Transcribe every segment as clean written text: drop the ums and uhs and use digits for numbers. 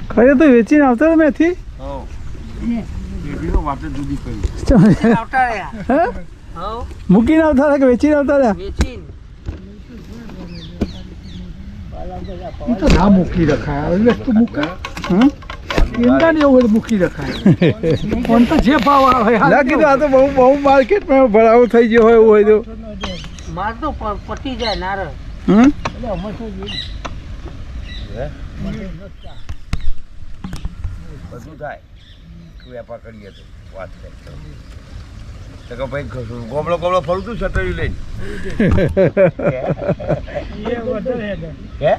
ખરે તો વેચીને આવતા હતા મેથી મૂકીને આવતા હતા કે વેચીને આવતા હતા તો ના મૂકી રખાય વસ્તુ મૂકાય એમના ને એવું મૂકી રખાય કોણ તો જે ભાવ આવે લાગી તો આ તો બહુ માર્કેટમાં ભરાવો થઈ ગયો હોય એવું હોય તો માર તો પટી જાય નારળ બધું થાય વેપાર કરીએ તો વાત કરીએ તો ભાઈ ગોબડો ફરું તું છતરી લઈને હે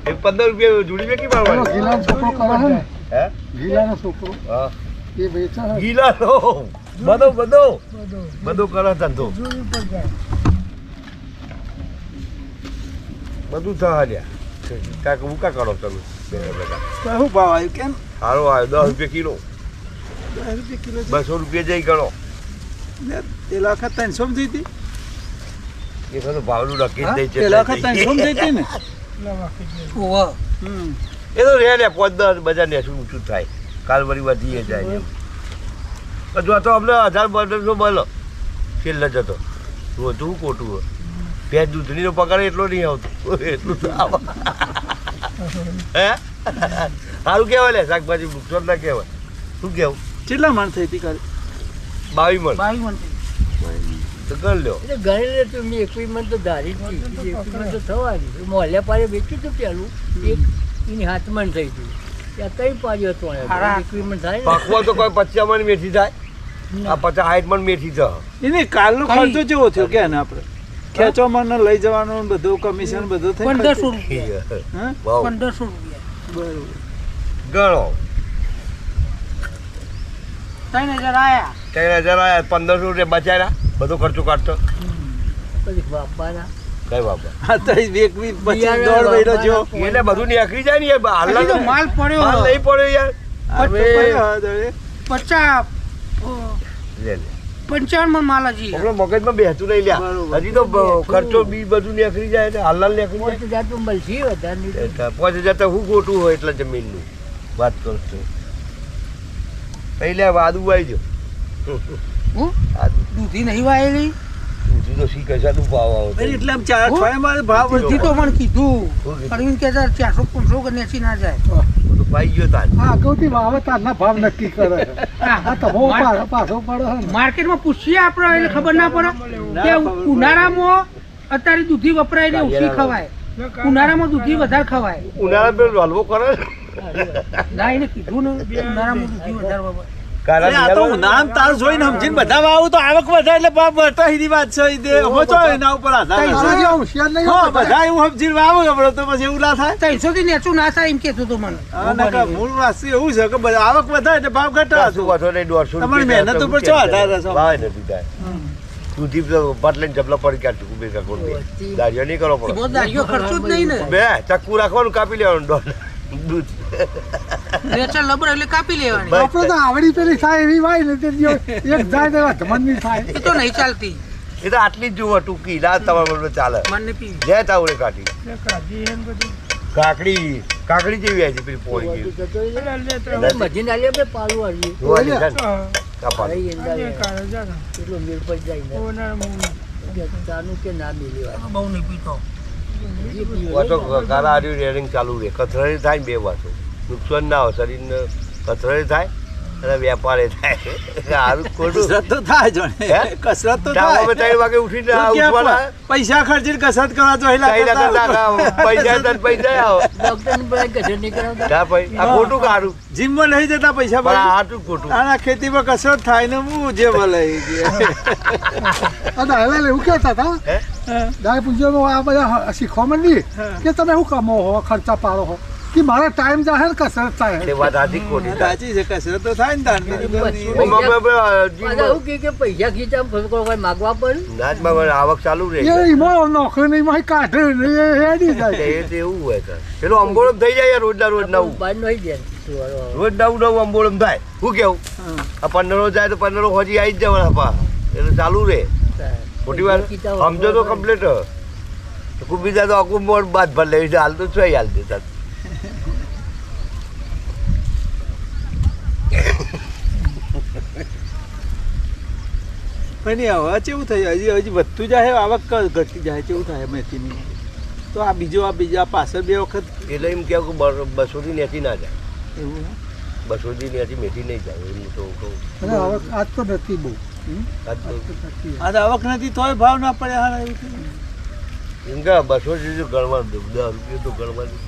15 રૂપિયા જોડી વેકી મારવાનો ગીલાનો છોકરો કરે છે ને હે ગીલાનો છોકરો હા એ વેચા ગીલાનો બધો કરે ધંધો બધું થયા કાંક મૂકા કરો તમે શું ભાવ આવ્યું કેમ સારો આવ્યો 10 રૂપિયા કિલો 200 રૂપિયા જઈ ગણો પેલા વખત 300 માં જઈતી એ બધું ભાવનું નક્કી જ થઈ છે પેલા વખત 300 માં જઈતી ને એ તો રે 5-10 બજાર ને શું ઊંચું થાય કાલ વળી વધીએ જાય જો તો અમને 1000-1200 મળો છેલ્લે જતો રોજું ખોટું હોય બે દૂધણીનો પગાર એટલો નહીં આવતો એટલું તો આવ હે સારું કહેવાય લે શાકભાજી નુકસાન ના કહેવાય શું કેવું કેટલા મણ થઈ હતી કાલે 22 મણ તો ગણ લ્યો એટલે ગણી તો મેં 21 મણ તો ધારી જ 21 મણ તો થવાની મોહલ્યા પાડે વેચ્યું હતું પેલું એક એની 7 મણ થઈ હતી ત્યાં કઈ પાડ્યો હતો 21 મણ થાય પાકવા તો કોઈ 25 મણ મેથી થાય આ 50-60 મણ મેથી થાય એને કાલનો ખર્ચો કેવો થયો કે ને આપણે ખેંચવામાં લઈ જવાનું બધું કમિશન બધું થઈ 1500 રૂપિયા 1500 રૂપિયા બરોબર ગણો 3000 આયા 1500 રૂપિયા બચાવ્યા બધો ખર્ચો કાઢતો પછી બાપાના કઈ બાપા આ તો એક 25 દોડ મહિનો જો એટલે બધું નીકળી જાય ને યાર હાલ તો માલ પડ્યો માલ નહીં પડ્યો યાર હવે 50 લે 55 મણ માલ હજી આપણો મગજમાં બેસતું નહીં લ્યા હજી તો ખર્ચો બી બધું નીકળી જાય એટલે હાલ નીકળી જાય 5000 તો મળશે વધારે 5000 તો હું ખોટું હોય એટલે જમીનનું વાત કરું છું પહેલા આદુ વાઈ જો દૂધી નહીં વાયેલી દૂધી તો શી કશાનું ભાવ આવે એટલે આમ 4 અઠવાડિયામાં ભાવ દૂધી તો પણ કીધું અરવિંદ કે 400-500 કે 80 ના જાય તો પાઈ ગયો તાર હા અગાઉથી વાવે તારના ભાવ નક્કી કરે આ તો બહુ પાછો પડે માર્કેટમાં પૂછીએ આપણે એટલે ખબર ના પડે કે ઉનાળામાં અત્યારે દૂધી વપરાય ને ઓછી ખવાય ઉનાળામાં દૂધી વધારે ખવાય ઉનાળા પેલો હલવો કરે ના એને કીધું ને ઉનાળામાં દૂધી વધારે વપરાય આ તો નામ તાર જોઈને સમજીને બધા આવું તો આવક વધારે એટલે બાપ બટાઈની વાત છે દે અમે તો એના ઉપર આધાર હોશિયાર નહીં હા બધા એવું સમજીને આવો આપણે તો પછી એવું ના થાય 300 થી નેચું ના થાય એમ કેતો તો મને મૂળ વાસ્તુ એવું છે કે બધા આવક વધારે એટલે ભાવ ઘટાડે શું વાંધો નહીં 150 તમારી મહેનત ઉપર શું આધાર રહેશે ભાવ નથી થાય દૂધી પાટલે જબલા પડી ક્યાં ચૂકું બે કાકોડ દાડિયો નહીં કરો પડે દાડિયો ખર્ચો જ નહીં ને બે ચક્કુ રાખવાનું કાપી લેવાનું દૂધ નેચર લબર એટલે કાપી લેવાની આપણે તો આવડી પેલી થાય એવી વાય ને તે એક જાય તેવા ધમનની થાય એ તો નહીં ચાલતી એ તો આટલી જ જુઓ ટૂંકી રાત તમારે ચાલે મને પી જે તાવડે કાઢી કાકડી જેવી આવી છે પેલી પોળી જેવી મજી ના લે પાલું આવી એટલો મેળ પડી જાય ચાનું કે ના મેળવા બહુ નહીં પીતો વાતો કારા આર્યું રેડિંગ ચાલુ રહે કથરળી થાય ને બે વાતો નુકસાન ના હોય શરીરને કથરળી થાય અને વેપારે થાય સારું ખોટું કસરત તો થાય જોડે કસરત તો થાય અમે 3 વાગે ઉઠીને ઉઠવાના પૈસા ખર્ચીને કસરત કરવા તો પૈસા આવો ડોક્ટર ને બધા કસર નહીં કરાવતા ભાઈ આ ખોટું કાઢું જીમમાં નહીં જતા પૈસા પણ આટલું ખોટું આના ખેતીમાં કસરત થાય ને હું જે ભલે હવે એવું કહેતા હતા દાય પૂજ્યોમાં આ બધા શીખવામાં નહીં કે તમે શું કમો હો ખર્ચા પાડો હો કે મારા ટાઈમ જાહે ને કસરત થાય એ વાત આથી ખોટી સાચી છે કસરત તો થાય ને તાર પૈસા ખીચા કોઈ માગવા પડે નાચમાં આવક ચાલુ રહે એમાં નોકરી નહીં કાઢે હેડી જાય એ તો એવું હોય સર પેલું અંબોળમ થઈ જાય રોજના રોજ નવું બહાર નહીં જાય રોજ નવું અંબોળમ થાય શું કેવું આ 15 જાય તો 15 હજી આવી જ જવાના પા એટલે ચાલુ રહે મોટી વાત સમજો તો કમ્પ્લીટ કોઈ બીજા તો આખું મોડ બાદ ભર લેવી હાલ તો છો હાલ દેતા પણ નહીં હવે કેવું થયું હજી વધતું જાય આવક ઘટતી જાય કેવું થાય મેથીની તો આ બીજા પાછળ 2 વખત એટલે એમ કહું કે 200 નેથી ના જાય એવું 200 નેથી મેથી નહીં જાય એમ તો કહું અને આવક આજ તો નથી બહુ આજ તો આ તો આવક નથી તોય ભાવ ના પડે હારા એવું થયું. એમ કે 200 જેટલું ગણવા દઉં 10 રૂપિયા તો ગણવા દઉં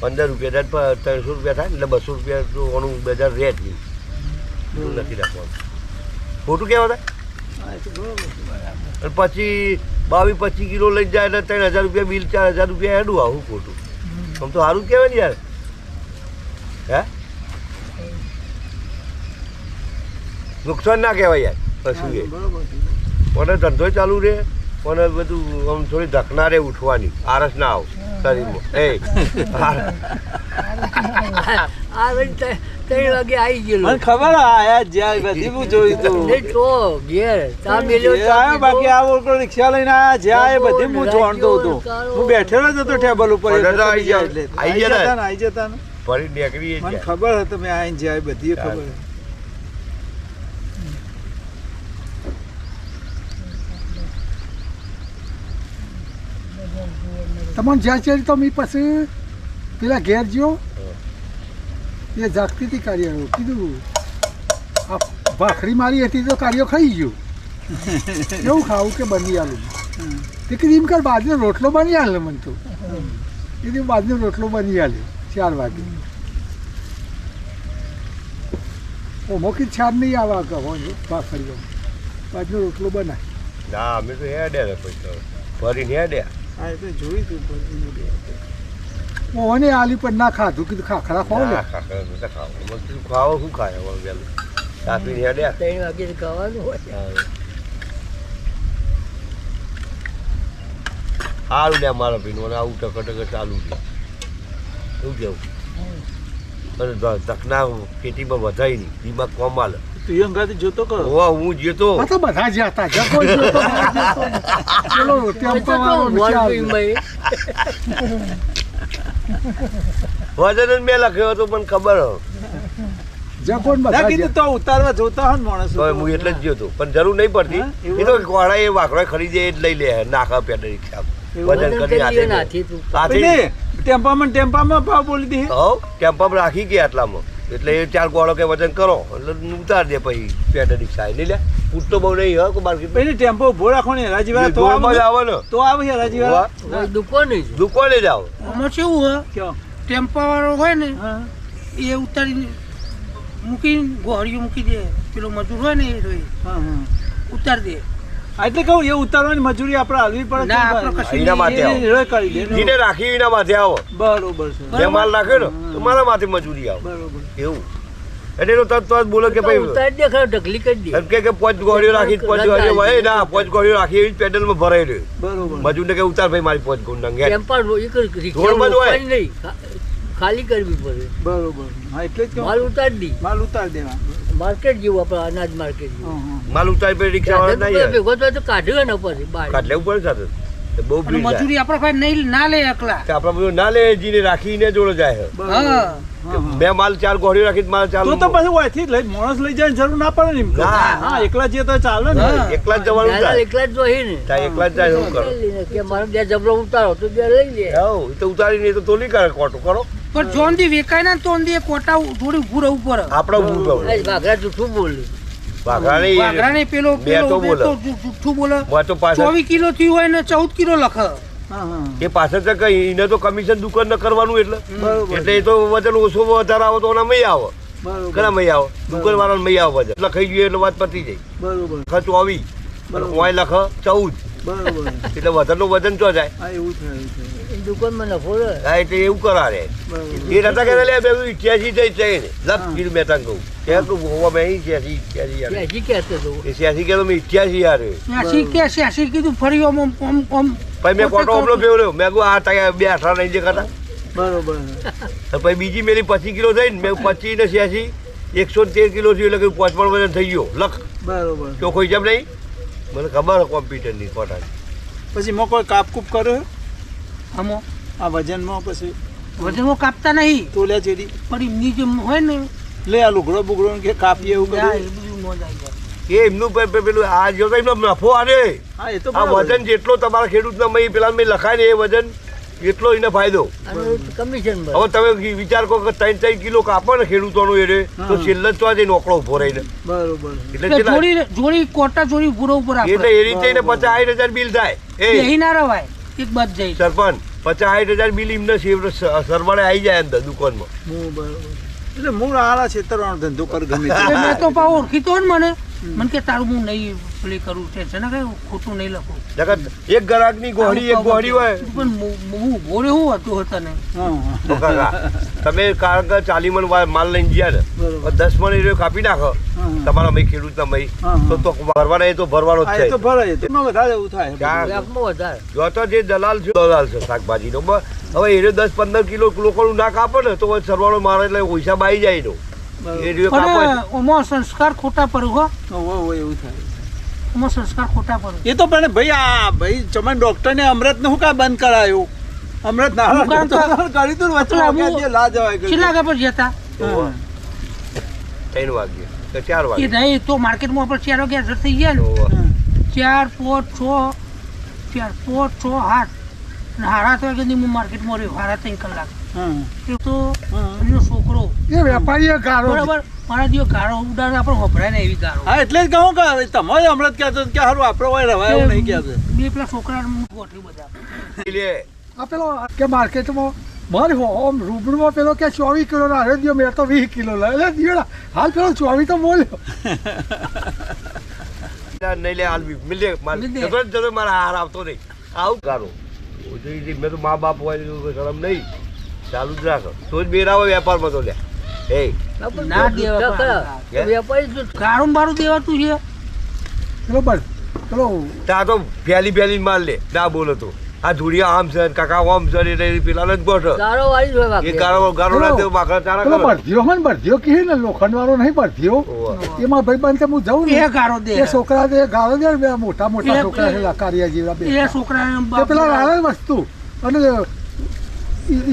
15 રૂપિયા થાય 300 રૂપિયા થાય એટલે 200 રૂપિયા તો ઓનું બજાર રહે જ નહીં એવું નથી રાખવાનું ખોટું કહેવા થાય હા, એ તો બરોબર છે, બરાબર. અને પછી 22-25 કિલો લઈ જાય એટલે 3000 રૂપિયા બિલ 4000 રૂપિયા હેડું આવું ખોટું આમ તો સારું કહેવાય ને યાર હે નુકસાન ના કહેવાય યાર કશું એ બરોબર છે. કોને ધંધો ચાલુ રહે કોને બધું આમ થોડી ધકના રહે ઉઠવાની આરસ ના આવ શરીરમાં એ આ વળી 3 વાગે આવી ગયેલો મને ખબર આયા જ્યાં બધી હું જોયું તું નહીં તો ઘેર તા મેલ્યો જે આયા બાકી આ ઓલો રિક્ષા લઈને આયા જ્યાં એ બધી હું જોણતો હતો હું બેઠેલો જ હતો ટેબલ ઉપર મને તો એટલે આઈ એટલે આઈ ગયા જતા ને આઈ જતા ને ફરી નીકળી મને જાય ખબર હતી મેં આઈને જ્યાં બધી ખબર હતી. તમને જ્યાં છે તો મેં પછી પેલા ઘેર જ્યો એ જાગતી હતી કાર્ય કીધું આ ભાખરી મારી હતી તો કાર્યો ખાઈ ગયો એવું ખાવું કે બની આલું તે કીધું એમ કર બાજનો રોટલો બની આલે મને તો કીધું બાજનો રોટલો બની આલે 4 વાગે ઓમો કી છાડ નહીં આવા કહો ભાખરીઓ બાજનો રોટલો બનાય ના અમે તો હેડ્યા ને પછી ફરીને હેડ્યા હા, એ તો જોયું તું બધી મોટી. ઓને આલી પણ ના ખાધું કીધું ખાખરા ખાવ લે ના, કાકા, નતા ખાવું. મને કીધું ખાવો શું ખાય હવે વહેલું સાપીને હેડ્યા 3 વાગે ખાવાનું હોય સારું લે મારા પીનું અને આવું ટક ચાલુ છે શું કેવું અને તકના ખેતીમાં વધાય નહીં દિમાગ કોમ આલે તું એ અંગાથી જોતો કરો હોવા હું જેતો આ તો બધા જ્યાં હતા જગો જ્યો તો પેલો ટેમ્પો વાળો વિચાર વજન જ મેં લખ્યો હતો પણ ખબર જગો ને ના બધા કીધું તો ઉતારવા જોતા હોય ને માણસો તો હું એટલે જ ગયો હતો પણ જરૂર નહીં પડતી હા, એવું? એ તો ઘોડા એ વાઘડો ખરીદે એ જ લઈ લે નાખા પેડ રિક્ષા એવું? વજન કરી હાથે નાથી તું પેલી ટેમ્પામાં ભાવ બોલી દે હવ ટેમ્પા રાખી ગયા આટલામાં એટલે એ 4 ગોળો કે વજન કરો એટલે ઉતાર દે પછી પેડ રિક્ષા નહીં લે પૂછતો બહુ નહીં હ કે માર્કેટ પેલી ટેમ્પો ઉભો રાખો ને હરાજી વાળા તો જોરમાં જ આવે આવે ને તો આવે હરાજી વાળા દુકાન જ દુકાને જ આવો આમાં કેવું હોય કયો ટેમ્પા વાળો હોય ને હા એ ઉતારીને મૂકીને ગોળીઓ મૂકી દે પેલો મજૂર હોય ને એ રોય હા હા ઉતાર દે એટલે કહું એ ઉતારવાની મજૂરી આપણે હાલવી પડે ના, કેમ આપણે ભાઈ? એના માટે આવો. એ કરી દે જીને રાખી એના માથે આવો બરોબર છે બે માલ નાખ્યો ને તો મારા માથે મજૂરી આવો બરોબર એવું એટલે એનો તરત જ બોલે કે ભાઈ ઉતારી દે ખરો ઢગલી કરી દે એમ કે 5 ગોળીઓ રાખી 5 ગોળીઓ હોય ના 5 ગોળીઓ રાખી એવી પેડલમાં ભરાઈ રહ્યો બરોબર મજૂરને કે ઉતાર ભાઈ મારી 5 ગુણ નંગે ટેમ્પા રિક્ષા રોડમાં જ હોય. રોકવાની નહીં ખાલી કરવી પડે બરોબર હા એટલે જ માલ કહું ઉતારી દી માલ ઉતાર દેવા માર્કેટ જેવું આપણે અનાજ માર્કેટ હા જેવું હા માલ ઉતાર પછી રિક્ષા વાળા નહીં આવે. ભેગો તો કાઢ્યો ને પછી બહાર કાઢ લેવું પડે સાથે તો બહુ અને ભીડ થાય. મજૂરી આપણે ભાઈ નહીં ના લે એકલા કે આપણે બધું ના લે જીને રાખીને જોડે જાય બરોબર. હા હા, હા. બે માલ 4 ગોળીઓ રાખી માલ ચાલુ તો પછી ઓયથી લઈ માણસ લઈ જાય જરૂર ના પડે ને એમ કહું. ના. હા એકલા જે તો ચાલે ને હા. એકલા જ જવાનું નાના થાય એકલા જ જોઈએ ને ત્યાં એકલા જ જાય શું કરો કે મારો બે જબરો ઉતારો તો બે લઈ લે હવ એ તો ઉતારી નહીં તો તોલી કરે કોટું કરો પણ જોનથી વેકાય ને તોંદી એ કોટા થોડી ઊભું રહેવું પડે આપણે ઊભું આ કરવું વાઘરા જૂઠું બોલે વાઘાણી વાઘરાને પેલો બે તો પેલો બોલે. તો જૂઠું બોલે હું તો પાછળ 24 કિલો થયું હોય ને 14 કિલો લખે હા હા એ પાછળ તો કઈ એને તો કમિશન દુકાન ન કરવાનું એટલે બરોબર એટલે એ તો વજન ઓછો વધારે આવે તો એના મય આવે બરોબર ઘણા મય આવે દુકાન વાળાને મય આવે વજન લખાઈ ગયું એટલે વાત પતી જાય બરોબર લખ 24 અને ઓય લખ 14 બરોબર એટલે વધારનું વજન ચો જાય હા એવું થાય એવું થાય. દુકાનમાં નફો રહે હા એટલે એવું કરારે બરોબર એ નતા કે લે બે 88 થઈ જાય ને લખ કીધું મેં તને કહું કે હોવા મેં 88 યાર હજી કહેતો હતો એ 86 કે તો મેં 88 યાર 80 કીધું ફરી ઓમ પછી મેં કોટો ઓમલો ફેવર્યો મેં કહું આ તારે 2 18 નહીં જે કરતા બરોબર પછી બીજી મેરી 25 કિલો થઈ ને મેં 25 ને 86 113 કિલો થયું એટલે કે 55 વજન થઈ ગયો લખ બરોબર તો કોઈ જેમ નહીં મને ખબર કોમ્પ્યુટરની કોટાની પછી મો કોઈ કાપકૂપ કર્યો આમાં આ વજનમાં પછી વજનમાં કાપતા નહીં તોલ્યા ચેડી પણ એમની જે હોય ને લે આ લુગડો બુગડો કે કાપીએ એવું આ કરે એ બધું મોજ આવી જાય. એ એમનું પેલું આ જો એમનો નફો આને હા એ તો આ બરાબર. વજન જેટલો તમારા ખેડૂતના મય પેલા મેં લખાય ને એ વજન એટલો એને ફાયદો. અને કમિશન હવે તમે વિચાર કરો કે 3-3 કિલો કાપો ને ખેડૂતોનો એ તો હા. છેલ્લે જ તો આજે નોકરો ઉભો રહીને બરોબર એટલે એટલે કેટલા જોડી કોટા જોડી પૂરો ઉપર એટલે એ રીતે એને 50,000 બિલ થાય. એ બેહી ના રવાય એક બાદ જઈ સરપંચ 50,000 બિલ એમને સરવાળે આવી જાય અંદર દુકાનમાં. હું બરોબર એટલે હું આલા છેતરવાનો ધંધો કર ગમે તે. એટલે મેં તો પાછો ઓળખીતો હોય ને મને કે તારું હું નહીં પેલી કરું છે ને કઈ ખોટું નહીં લખું નકર એક ગ્રાહકની ગોળી એક ગોળી હોય પણ હું બોલે હું હતું હતા ને હા, હા. તો કાકા તમે કારણ કે 40 મણ માલ લઈને ગયા ને બરોબર. 10 મણ એ કાપી નાખો હા. તમારા મય ખેડૂતના મય હા, હા. તો ભરવાના એ તો ભરવાનો હા, જ એ તો છે. ભરાય તો એમાં વધારે એવું થાય ક્યાં? વ્યાપમાં વધારે જો તો જે દલાલ છે શાકભાજીનો હવે એને 10-15 કિલો લોકોનું ના કાપો ને તો સરવાળો મારે એટલે હિસાબ આવી જાય એનો. એ રહ્યો કાપો પણ ઓમાં સંસ્કાર ખોટા પર હો એવું થાય ઓમાં સંસ્કાર ખોટા પર એ તો પણ ભાઈ આ ભાઈ ચમન ડોક્ટર ને અમૃત ને શું કા બંધ કરાયું અમૃત ના હું કામ કર- કરી તું વચ્ચે પેલા હું- વાગ્યા જે લા જવાય કરી. કેટલા આગળ પર જતા હા. 3 વાગે કે 4 એ વાગે નહીં તો માર્કેટમાં આપણે 4 વાગે હાજર થઈ ગયા ને તો 4, 5, 6 4, 5, 6, 8 અને 8 વાગે હું માર્કેટમાં રહ્યો 3 કલાક હા. એ તો હા. એનો છોકરો એ વેપારીએ ગાળો બરાબર મારા જેવો ગાળો ઉડાડે આપણે વપરાય ને એવી ગાળો હા એટલે જ કહું કે તમારે અમૃત કહેતો કે સારું આપણો હોય રવાય એવું નહીં કહેતો બે પેલા છોકરા ગોઠવી બધા એટલે આ પેલો કે માર્કેટમાં મારે આમ રૂબરૂમાં પેલો કે 24 કિલો ના અરે દિયો મેં તો 20 કિલો લાવ્યો એટલે દિયો હાલ પેલો 24 તો બોલ્યો નહીં લે હાલ મિલે માલ મિલ દે. જતો મારા હાર આવતો નહીં આવું કારો મેં તો મા બાપ હોય તો શરમ નહીં ચાલુ જ રાખો તો જ બેરાવો વેપારમાં તો લે એ ના દેવા ખરા વેપારી જ ગાળો બારું દેવાતું છે પેલો બસ પેલો ત્યાં તો ફેલી માલ લે ના બોલો તો આ ધૂળિયા આમ છે કાકા આમ છે એટલે પેલા જ ગોઠ ગાળો વાળી જ હોય એ વાગે. ગાળો ના દેવો બાકડા ચારા પેલો કરો બળધીઓ હોય ને બળધીઓ કહે ને લોખંડ વાળો નહીં બળધીઓ ઓવા. એમાં ભાઈ બંધ હું જઉં એ ને ગાળો દે એ છોકરા તે ગાળો દે ને બે મોટા મોટા એ- છોકરા છે લાકારિયા જેવા બે એ છોકરાને તે પેલા લાવે વસ્તુ અને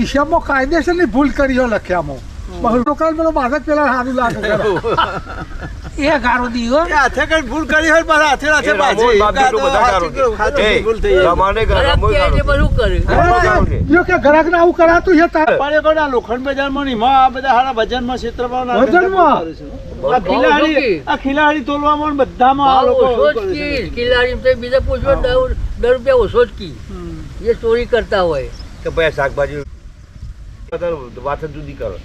હિસાબમાં કાયદેસરની ભૂલ કરી હોય લખ્યામાં બહુ છોકરાને પેલો બાધક પેલા સારું લાગે ખરા. એ ગાળો દીધો એ હાથે કઈ ભૂલ કરી હોય પણ હાથે હાથે એ બાજે. રામોલ બાપ જેટલું બધા ગાળો દે. હાથે એ, ભૂલ થઈ જાય. રમાને ખરાબ રામોલ કે ગાળો એટલે દે. બધું કરે રામોલ ગાળો દે. જો કે ગ્રાહક ને આવું કરાતું છે તારે પણ એ કહું ને આ લોખંડ બજારમાં ને એમાં આ બધા હારા વજનમાં ક્ષેત્રમાં ના વજનમાં? કરે છે. બહુ આ ખિલાડી જોકી. આ ખિલાડી તોલવામાં ને બધામાં આ ભાવ લોકો ઓછો જ કરે છે. કી કિલ્લાડી તો બીજા પૂછો 10 રૂપિયા ઓછો જ કી હમ. એ ચોરી કરતા હોય કે ભાઈ આ શાકભાજી વાત જ જુદી કરો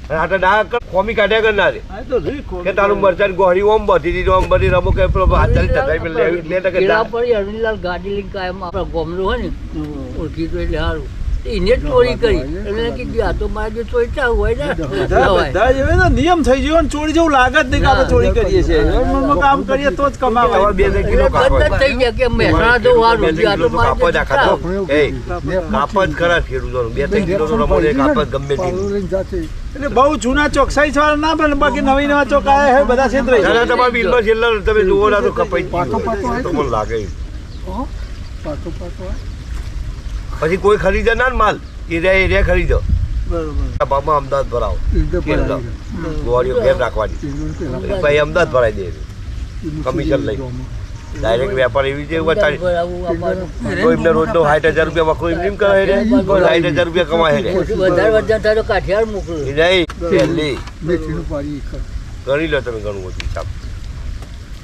અને આટલા ના કર, ખોમી કાઢ્યા કર ના રે આ તો જોઈ ખોટ. કે તારું મરચાં ગોળી ઓમ બધી દીધી ઓમ બધી રમો કે પેલો હાથ ચાલી જતા પેલો લે ટકે કિલ્લા પર અરવિંદલાલ ગાડી લઈને કાયમ આપણા ગોમનું હોય ને હમ. ઓળખી તો એટલે સારું એને જ ચોરી કરી એટલે કીધું આ તો મારે જે ચોરીતા હોય ને બધા લવાય. બધા એવે તો નિયમ થઈ ગયો ને ચોરી જેવું લાગે જ નહીં કે આપણે ચોરી કરીએ છીએ મનમાં કામ કરીએ તો જ કમાવાય. તમારે 2 કિલો એટલે બંધ જ થઈ ગયા કે મહેસાણા તો સારું છે, આ તો મારે જે કાપો જીતા. જ ખરા ખેડૂતોનું 2-3 કિલો નો રમો ને કાપ જ ગમે તે પાવડો લઈને જાતે એટલે બહુ જૂના ચોકસાઈ વાળા ના બને બાકી નવી નવા ચોક આયા હોય બધા છેતરાઈ ના, ના, જાય. તમારા બિલમાં છેલ્લા તમે જુઓ ના તો કપાઈ જ પાટો ગયું પાટો હોય. તો મને લાગે એમ. હો, પાટો પાટો પછી કોઈ ખરીદે ના ને માલ એ ખરીદો બરોબર. આ ભાવમાં અમદાવાદ ભરાવો એકદમ કેમ બરાબર. ગોળીઓ ઘેર રાખવાની પછી ભાઈ અમદાવાદ ભરાઈ દે કમિશન લઈ. ડાયરેક્ટ વેપાર એવી છે બધા ભરાવું આપવાનું. તો એમને રોજનો 60,000 રૂપિયા વખો એમ કરે રે 60,000 રૂપિયા કમાય રે વધારે થાય તો કાઠિયાર મોકલું એ નહીં પહેલી મેથીનું પાણી એક જ. ગણી લો તમે ઘણું બધું હિસાબ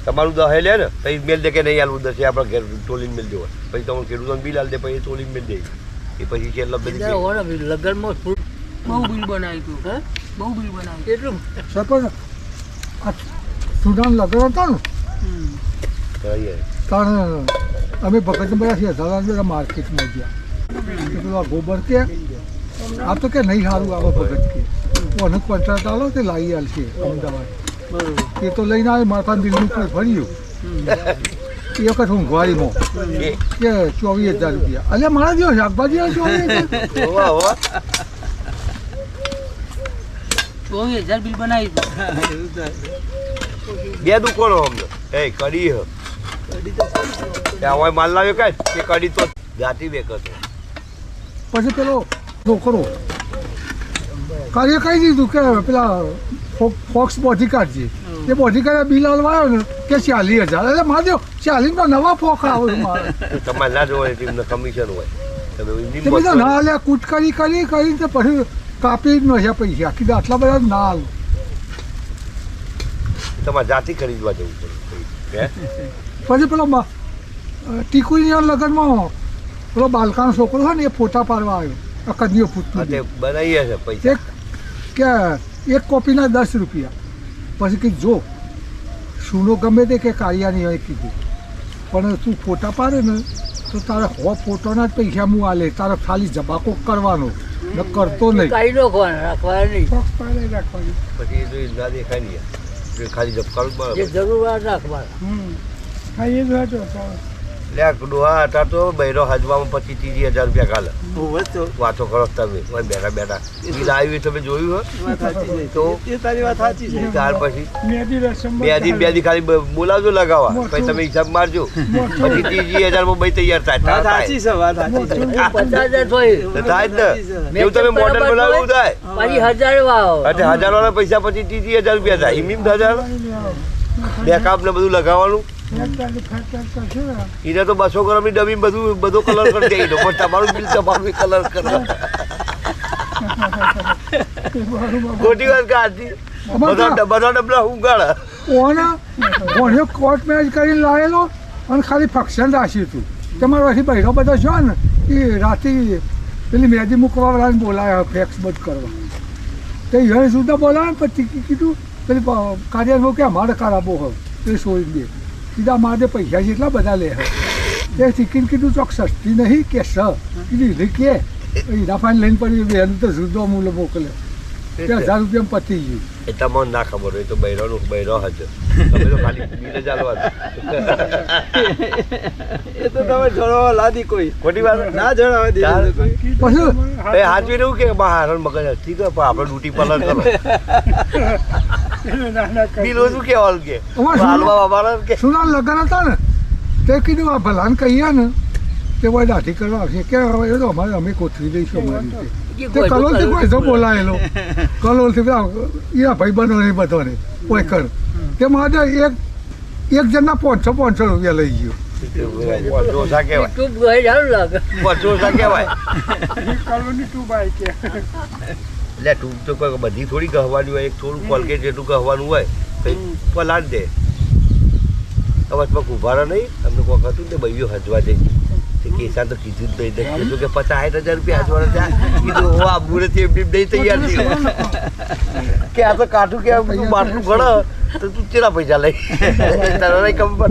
તમારું દહે લે ને પછી મેલ દે કે નહીં હાલવું દસે આપણે ઘેર ટોલીને મેલ દેવો પછી તમને ખેડૂતોને બિલ હાલ દે પછી ટોલીને મેલ દે એ પછી છેલ્લા બધી લગ્નમાં ફૂલ બહુ બિલ બનાવી તું હે? બહુ બિલ બનાવી કેટલું સરપંચ આ સુદાન લગ્ન હતા ને કરીએ. કારણ અમે ભગત બધા છીએ દાદા બધા માર્કેટમાં ગયા તો પેલું આ ગોબર કે આ તો કે નહીં સારું આવે ભગત કે કોને કોન્ટ્રાક્ટ આલો તે લાવી આલશે અમદાવાદ એ તો લઈને આવે માથા બિલનું કોઈ ભર્યું એ વખત ઊંઘવાડીમાં એ, કે 24,000 રૂપિયા અલ્યા મારા જેવો શાકભાજી આવે 24,000 હોવા, હોવા. 24,000 બિલ બનાવી તું એવું થાય. બે દુકાનો અમને એ કરી હ ત્યાં હોય માલ લાવ્યો કાંઈ કે કડી તો જાતી બેકતો પછી પેલો છોકરો કાર્ય કહી દીધું કે પેલા ફોક્સ બોડી કાઢજે એ બોડી કાઢે બિલ હલવાયો ને કે 40,000 એટલે મારજો 40 નવા ફોક આવે મારે તમારે ના જોવાય તેમને કમિશન હોય તમે તે બધા ના હાલે કૂટ કરીને પછી કાપી જ નશે પૈસા કીધું આટલા બધા ના હાલ તમારે જાતિ ખરીદવા જવું પડે પછી પેલો ટીકુરીના લગ્નમાં પેલો બાલકાનો છોકરો છે ને એ ફોટા પાડવા આવ્યો કન્યો પૂછતું તે બનાવીએ છે પૈસા કે એક કોપીના 10 રૂપિયા પછી કીધું જો સુનો ગમે તે કે કાળિયાની હોય કીધું પણ તું ફોટા પાડે ને તો તારે ફોટોના જ પૈસા હું આલે તારે ખાલી જબાકો કરવાનો ન કરતો નહીં કાઢી નાખવાના, રાખવાના નહીં. ફોક્સ પાડે રાખવાની પછી એ જો ના દેખાય નહીં ખાલી જપકારું જ જે બરાબર જરૂર હોય રાખવાના. હા એ જ હતો લે ડોહા હતા તો બૈરો હજવામાં 25-30 હજાર રૂપિયા કાલે વાતો કરો તમે ઓય બેઠા બેઠા બિલ આવ્યું તમે જોયું હોય તો તારી વાત સાચી છે ત્યાર પછી મેદી રસમ બે દી ખાલી બોલાવજો લગાવવા પછી તમે હિસાબ મારજો પછી 30,000 માં તૈયાર વાત થાય સાચી છે વાત સાચી છે 50,000 થાય. તો થાય જ ને એવું તમે મોડલ બનાવવું થાય પાછી 1000 વાવો. એટલે 1000 વાળા પૈસા પછી 30,000 રૂપિયા થાય હિમીમ 1000 બેકઅપ ને બધું લગાવવાનું એને તો 200 ગ્રામની ડબ્બી બધો કલર કરી દે પણ તમારું બિલ તમારું કલર કરે ખોટી વાત કાઢી બધા ડબલા ઉગાડા ઓને કોર્ટ મેરેજ કરીને લાવેલો અને ખાલી ફંક્શન રાખ્યું હતું તમારો પછી બહેરો બધો છો ને એ રાતે પેલી મેદી મૂકવા વાળાને બોલાયા ફેક્સ બંધ કરવા તો એ સુધા બોલાવે પછી કીધું પેલી કાર્યમાં કે અમારે કરાવવો હોય એ સોઈ દે સીધા મારે પૈસા જેટલા બધા લે તે ટિકિટ કીધું ચોક સસ્તી નહીં કે કીધું કે એના ફાઈન લઈને પડી બેન તો સુધો મૂલો મોકલે તે 1000 રૂપિયામાં પતી ગયું એ તમને ના ખબર હોય તો બૈરો હજ તમે તો ખાલી બિલ જ આલવાનું એ તો તમે જણાવવા લાદી કોઈ ખોટી વાત ના જણાવે દે કોઈ પછી એ હાચવી રહ્યું કે હારણ મગજ ઠીક છે પણ આપણે ડ્યુટી પાલન કરો બિલ ઓછું કેવાનું કે હાલવા અમારા કે સુના લગ્ન હતા ને તે કીધું આ ભલાને કહીએ ને તે કોઈ દાઢી કરવા આવશે કે હવે એ તો અમારે અમે કોથળી દઈશું અમારી રીતે તે કલોલથી કોઈ તો બોલાયેલો કલોલથી પેલા એ ભાઈ બનો નહીં બધાને કોઈ કર તે મારે એક જણના 500 રૂપિયા લઈ ગયો ઓછા કહેવાય ટૂંક ગઈ સારું લાગે. ઓછા કહેવાય કલોલની ટૂબ આવી કે એટલે ટૂંક તો કોઈ બધી થોડી ગહવાની હોય એક થોડું કોલગેટ જેટલું ગહવાનું હોય તો પલાટ દે અવાજમાં ઉભારા નહીં અમને કોક હતું ને ભાઈઓ હજવા જઈ કેસા તો કીધું જ નહીં કીધું કે 50,000 રૂપિયા હજવાના ત્યાં કીધું હો આ બુરે થી એમની નહીં તૈયાર થઈ કે આ તો કાઠું કે તું માટલું ગણ તો તું ચેલા પૈસા લઈ તારા નહીં ખબર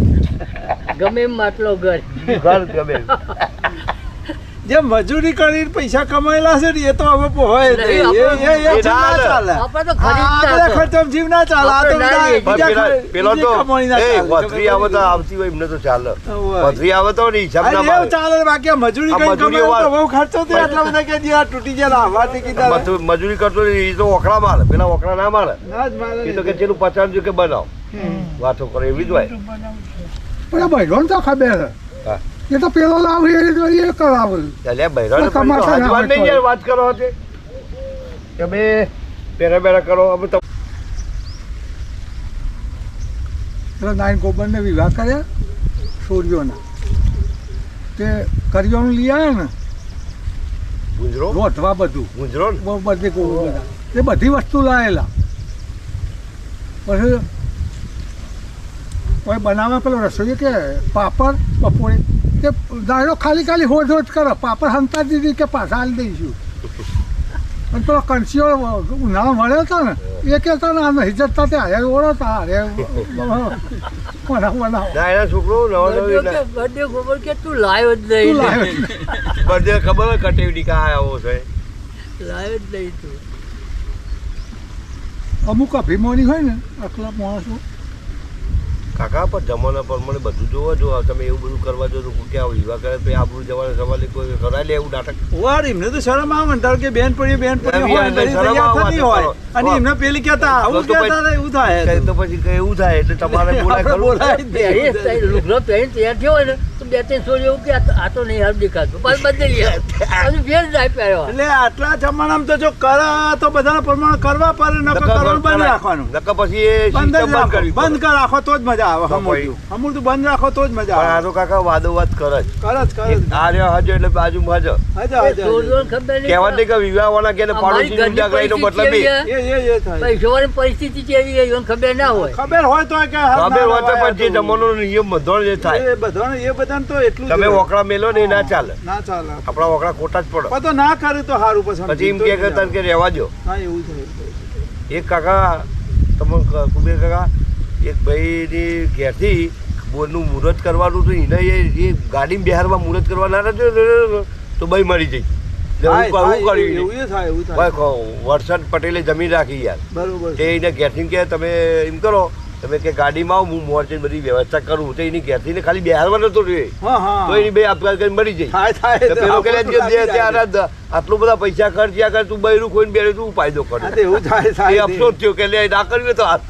ગમે એમ માટલો ઘર. ઘર ગમે જે મજૂરી કરીને પૈસા કમાયેલા છે ને એ તો હવે પોહાય જ નહીં. એ જીવ ના ચાલે. આપણે તો આ બધા ખરીદતા ખર્ચામાં જીવ ના ચાલે. આ તો આપણે ના બીજા પેલો તો કમાણી ના એ ચાલે. વધરી આવે તો આવતી હોય એમને તો ચાલે હોય. વધરી આવે તો ને હિસાબ ના આ એવું ચાલે બાકી આ મજૂરી આ કરીને મજૂરી કમાયો તો વાળા- બહુ ખર્ચો થયો એટલા બધા કે જે આ તૂટી ગયા લાવવાથી કીધા મજૂરી કરતો એ તો ઓખડા મારે પેલા ઓખડા ના મારે ના જ મારે એ તો કે જેનું 50 કે બનાવ વાતો કરે એવી જ હોય પણ આ ભાઈઓને તો ખબર હા. એ તો પેલો લાવે એ કરાવે એટલે બૈરાને તો કમાતા ના હજવાન નહીં હોય યાર વાત કરો તે તમે પેરા બેરા કરો અમે તો પેલા નાયન ગોબરને વિવાહ કર્યા છોડીઓના તે કરિયાણું લઈ આવ્યા ને ગુંજરો રોટવા બધું ગુંજરો ને બધે ગોળ બધા એ બધી વસ્તુ લાયેલા પછી કોઈ બનાવવા પેલો રસોઈ કે પાપડ બપોરે તે દાડો ખાલી હોજ કરે પાપડ હંતા દીધી કે પાછા હાલી દઈશું અને પેલો કંસીઓ ના મળ્યો હતો ને એ કહેતા ને આ નહીં જતા તે હારે ઓળો હારે બનાવ ના એના છોકરો નવો બધે ખબર કે તું લાયો જ નહીં. બધે ખબર હોય કટેવડી કા આવો છે લાયો જ નહીં તું. અમુક અભિમાની હોય ને આટલા માણસો કાકા પણ જમાના પ્રમાણે બધું જોવા જો તમે એવું બધું કરવા જો તો ક્યાં વિવાહ કરે તો આપણું જવાના સવાલ કોઈ કરાય લે એવું નાટક વાર એમને તો શરમ આવે ને, ધારો કે બેન પડી એવી હોય એટલે બધી શરમ તૈયાર આવવા થતી દે, હોય કરો. અને એમને પેલી કહેતા આવું તો કહેતા ને એવું થાય તો પછી કઈ એવું થાય એટલે તમારે બોલાય આપણે ખરું. બોલાય જ દે. લુગડો પહેરીને તૈયાર થયો હોય ને તો 2-3 છોડી એવું કે આ તો નહીં હાલ દેખાતું પાછું બદલી અને ફેર જાય પહેરવા. એટલે આટલા જમાનામાં તો જો કરે તો બધાના પ્રમાણે કરવા પડે, નકર કરવાનું બંધ રાખવાનું. નકર પછી એ બંધ જ system રાખો, કરવી પડે. બંધ કર રાખો તો જ મજા આવે. તો હમુરતું હમુરતું બંધ રાખો તો જ મજા પણ આ આવે. તો કાકા વાદો વાત કરે જ કરે જ કરે જ. આ રહ્યો હજો એટલે બાજુ હજો હજા હજા છોડવાનું ખબર નહીં. કહેવા નહીં કે વિવાહ વાળા કે અમારી પાડોશી ઘરની જાગરાઈનો મતલબ પરિસ્થિતિ એ એવી છે. એ થાય. પૈસાવાળી પરિસ્થિતિ કેવી છે એને ખબર ના હોય. ખબર હોય તો કે હાલ ખબર ના હોય તો હોય પણ જે તો. જમાનો નિયમ બધો જ થાય એ બધાને તો એટલું તમે જ હોય. વોકડા મેલો ને એ ના ચાલે ના ચાલે. આપણા વોકડા ખોટા જ પડે પણ તો ના કરે તો સારું પછી પછી એમ કે તને કે રહેવા દો હા એવું થાય. એક કાકા તમે કુબેર કાકા એક ભાઈની ઘેરથી બોરનું મુહૂર્ત કરવાનું હતું એને એ ગાડીમાં બિહારમાં મુહૂર્ત કરવા ના રહ્યો તો ભાઈ મરી જઈ થાય, થાય, એવું કર્યું એવું થાય એવું થાય. વરસાદ પટેલે જમીન રાખી યાર બરોબર તે એને ઘેરથી કે તમે એમ કરો તમે કે ગાડીમાં આવો હું મોરચીને બધી વ્યવસ્થા કરું તો એની ઘેરથી ને ખાલી બિહારમાં નતો રહ્યો હા હા તો એની બે આપઘાત કરીને મરી જઈ થાય થાય તો પેલો કે આટલું બધા પૈસા ખર્ચ્યા કર તું બૈરું ખોઈને બેરું તું ફાયદો હા, કર તે એવું થાય એ થાય અફસોસ થયો કે લે ના કર્યું તો હાથ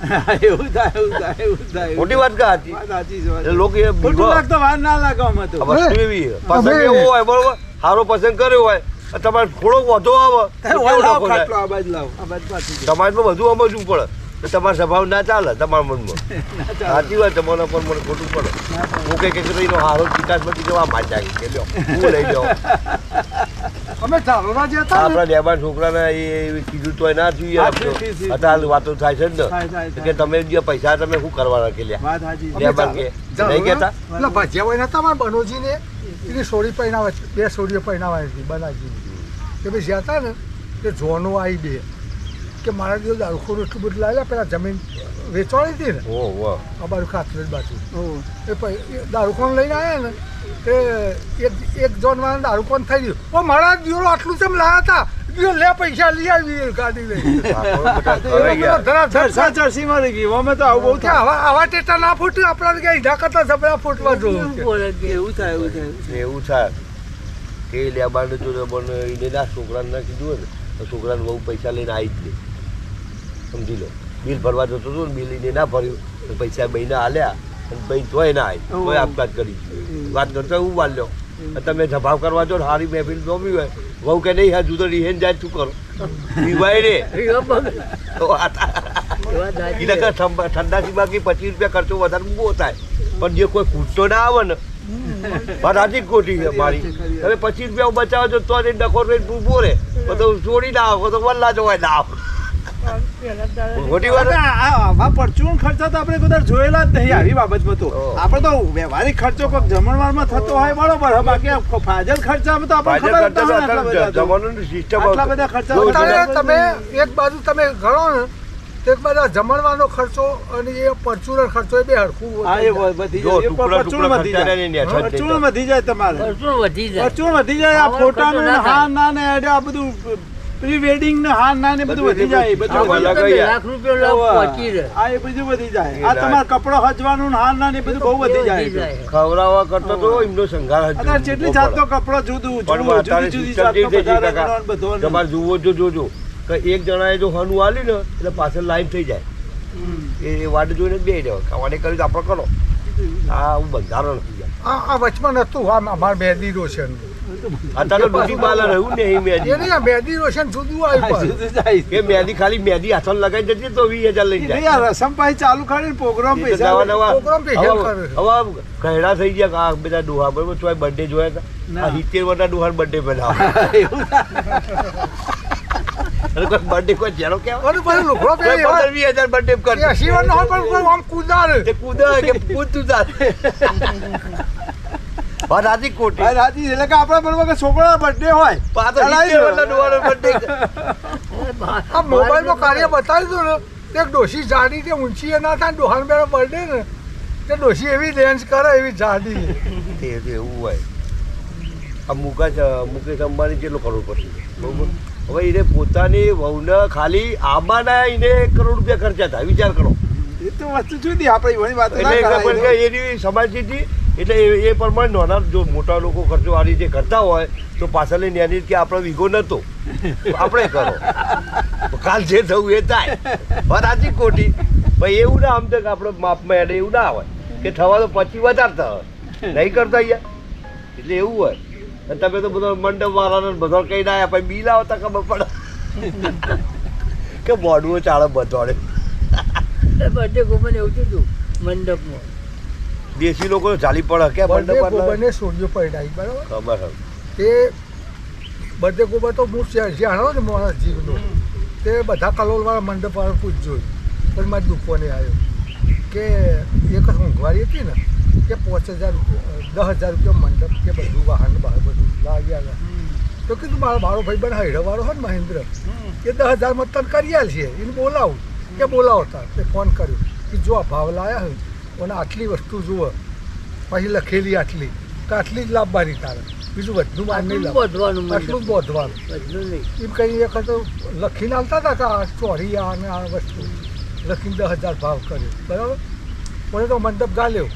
એવું થાય એવું થાય એવું થાય. મોટી વાત કા હતી વાત સાચી છે, વાત એટલે લોકો એ ખોટું વિવાહ- લાગતો વાર ના લાગે અમે તો. આ વસ્તુ એવી છે. પસંદ એવો હોય બરોબર સારો પસંદ કર્યો હોય અને તમારે થોડોક વધુ આવે તો ઓય કેવું લાવો નાખો ખાટલો, થાય? આ બાજુ લાવો, આ બાજુ પાછું જાઓ. સમાજમાં બધું સમજવું પડે તો તમારો સ્વભાવ ના ચાલે તમારા મનમાં ના ચાલે. સાચી વાત તમારા પર મને ખોટું પડે ના ચાલે. હું કઈ કઈ એનો હારો વિકાસમાંથી જવા માંડ્યા કે લ્યો હું લઈ જાઉં અમે ધારોડા જે હતા ને આપણા લેબાન છોકરાને એ કીધું તો ના થયું યાર હા, ઠીક, ઠીક. અત્યારે વાતો થાય છે ને થાય, થાય, તો થાય. કે તમે જે પૈસા તમે શું કરવાના કે લ્યા વાત સાચી છે. લેબાન કે નહીં કહેતા એટલે ભજીયા હોય નતા મારા બનોજીને એની સોડી પહેરાવે છે, 2 સોડીઓ પહેરાવાય હતી બનાજીની કે ભાઈ જ્યાં હતા ને તે જોનો આવી દે કે મારા જો દારૂખોરું એટલું બધું લાવેલા પેલા જમીન વેચવાળી હતી ને ઓહ વાહ આ બાજુ કાતરેજ બાજુ ઓહ. એ દારૂખોન લઈને આવ્યા ને તે એક જોન વાળા દારૂખોન થઈ ગયું ઓ મારા દીવડો આટલું તેમ લાયા હતા દીવો લે પૈસા લઈ આવી ગાડી લઈ ચરસા ચરસીમાં રહી ગઈ. અમે તો આવું બહુ કે થાય. આવા ટેટા ના ફૂટ્યું આપણા કે ઈંધા કરતા જબરા ફૂટવા જોયું કે. બોલે કે એવું થાય એવું થાય. એવું થાય કે લેબાન જો મને એને ના છોકરાને ના કીધું હોય ને તો છોકરાને બહુ પૈસા લઈને આવી જ નહીં સમજી લો બિલ ભરવા જતો હતો ને બિલ એને ના ભર્યું તો પૈસા બહીને હાલ્યા અને બહી તોય ના આવી તોય આપઘાત કરી વાત કરતો એવું વાલ્યો તમે જભાવ કરવા જો ને સારી મહેફિલ જોવી હોય બહુ કે નહીં હા જુદો રીહેન જાય શું કરો પીવાય રે તો ઠંડાથી બાકી 25 રૂપિયા ખર્ચો વધારે ઊભો થાય પણ જે કોઈ ખૂટતો ના આવે ને રાજી ખોટી છે મારી તમે 25 રૂપિયા બચાવો છો તો જ ડખો રહીને ઊભો રહે બધું છોડી ના આવો તો વલ્લા જોવાય ના આવો ખોટી વાત અને આવા પરચૂન ખર્ચા તો આપણે કદાચ જોયેલા જ નહીં આવી બાબતમાં તો. ઓહ. આપણે તો વ્યવહારિક ખર્ચો કોઈક જમણવારમાં થતો હોય બરોબર હવે બાકી આ ફાજલ ખર્ચામાં તો આપણને ભાજપ ખબર જ ના હોય કરતા આટલા બધા તો. જમાનાની સિસ્ટમ આટલા બધા ખર્ચા જોઉં છું. અત્યારે તમે એક બાજુ તમે ગણો ને તો એક બાજુ આ જમણવાનો ખર્ચો અને એ પરચુરણ ખર્ચો એ બે હરખું હા એ વધી જો જાય. એ ટુકડા પરચૂન ટુકડા વધી ખર્ચા જાય. ને નેઠા જ પરચૂન વધી જાય તમારે. પરચુરણ વધી જાય. પરચૂન વધી જાય. આ ખાવાનો ફોટાનું ખર્ચો ના ને થાય. હાર ના ને એડે આ બધું પ્રી વેડિંગ ને હાર ના ને બધું વધી જાય. બધું આમાં વધી લગાઈ જાય. યાર. લાખ રૂપિયા લાખ પહોંચી રહે. આ એ બધું વધી જાય. એ આ ના. તમારે કપડો હજવાનું ને હાર ના ને બધું બહુ વધી જાય. ખવડાવવા કરતો તો એમનો સંઘાર જ અત્યારે જેટલી જાતનો કપડો જુદું પણ જુદું અત્યારે જુદી જુદી system જાતનો જે થઈ ગઈ પધારેલો કાકા, ને બધો ને. તમારે જુઓ જો જોજો કે એક જણાએ જો હનું આલ્યું ને એટલે પાછળ લાઈન થઈ જાય હમ. એ વાટ જોઈને બે જાવ ખાવાને કર્યું તો આપણે કરો આ હું બંધારણ થઈ જાય આ વચમાં નતું આ અમાર મહેદી રોશન અત્યારે તો ડૂટી બાલા રહ્યું ને એ એ મેદી નહીં આ મહેદી રોશન જુદું આવ્યું જુદું જાય. કે મેદી ખાલી મેદી હાથમાં લગાવી જતી તો 20,000 લઈ એટલે જાય યાર રસમભાઈ ચાલુ કરીને પ્રોગ્રામ એ તો પૈસા નવા નવા પ્રોગ્રામ પે હેલ્પ કરે. હવે કહેડા થઈ ગયા આ બધા ડોહા બરોબર તો બર્થડે જોયા હતા ના. આ 70 વર્ષના ડોહા બર્થડે બનાવો એવું અને કોઈ બર્થડે કોઈ ચેરો કેવો અને પછી લુગડો કોઈ પહેરી હોય 15,000 બર્થડે એ કરતો 80 વર્ષનો હોય પણ કોઈ આમ કુદાર તે કૂદા કે કૂદ તું તાર વાત આથી ખોટી હા, રાજી એટલે કે આપણા બરોબર કે છોકરાનો બર્થડે હોય પાછો ચલાવી 70 દો. વર્ષના ડોહાનો birthday. આ મોબાઈલમાં કાર્ય બતાવી દો ને તે એક ડોશી જાડી તે ઊંચી એ ના થાય ડોહાન બેનો બર્થડે ને તે ડોશી એવી ડેન્સ કરે એવી જાડી તે એવું હોય આ મુકેશ અંબાણી કેટલો કરોડપતિ છે બરોબર હવે એને પોતાની વહુને ખાલી આંબાના એને 1 કરોડ રૂપિયા ખર્ચા થાય વિચાર કરો એ તો વસ્તુ જુદી આપણે એવાની વાત ના એટલે કરાય. પણ કે એની સમાજ હતી એટલે એ પ્રમાણે નાના જો મોટા લોકો ખર્ચો આ રીતે કરતા હોય તો પાછળની નાની કે આપણો વીઘો નહોતો આપણે કરો કાલ જે થવું એ થાય વાત સાચી ખોટી ભાઈ એવું ના આમ તો આપણે માપમાં એને એવું ના હોય કે થવા તો પછી વધારતા હોય નહીં કરતા અહીંયા એટલે એવું હોય અને તમે તો બધો મંડપ વાળાને બધો કહી ના આવ્યા પછી બિલ આવતા ખબર પડે કે મોઢું ચાળે બધોડે બધે ગોમને એવું થયું મંડપમાં દેશી લોકો ચાલી પડે કે મંડપ બધે વાળા ગોબરને સોડિયો પડાવી બરાબર ખબર હવે તે બધે ગોબર તો હું જાણો ને મારા જીવનો તે બધા કલોલવાળા મંડપ વાળા પૂછજો પણ મારી દુકાને આવ્યો કે એક ઊંઘવારી હતી ને કે 5,000 રૂપિયા 10,000 રૂપિયા મંડપ કે બધું વાહન બહાર બધું લાગી આવ્યા તો કીધું મારો ભાડો ભાઈ બને હૈડવાળો હોય ને મહેન્દ્ર એ 10,000 માં તને કરી આલ છે એને બોલાવું કે બોલાવતા તે ફોન કર્યો કે જો આ ભાવ લાયા હોય અને આટલી વસ્તુ જુઓ પછી લખેલી આટલી તો આટલી જ લાવવાની તારે બીજું બધું બહાર નહીં લાવવાનું આટલું જ બોધવાનું બધું નહીં એમ કઈ એક તો લખીને આવતા હતા કે આ ચોરી આ અને આ વસ્તુ લખીને 10,000 ભાવ કર્યો બરાબર મને તો મંડપ ગાલ્યો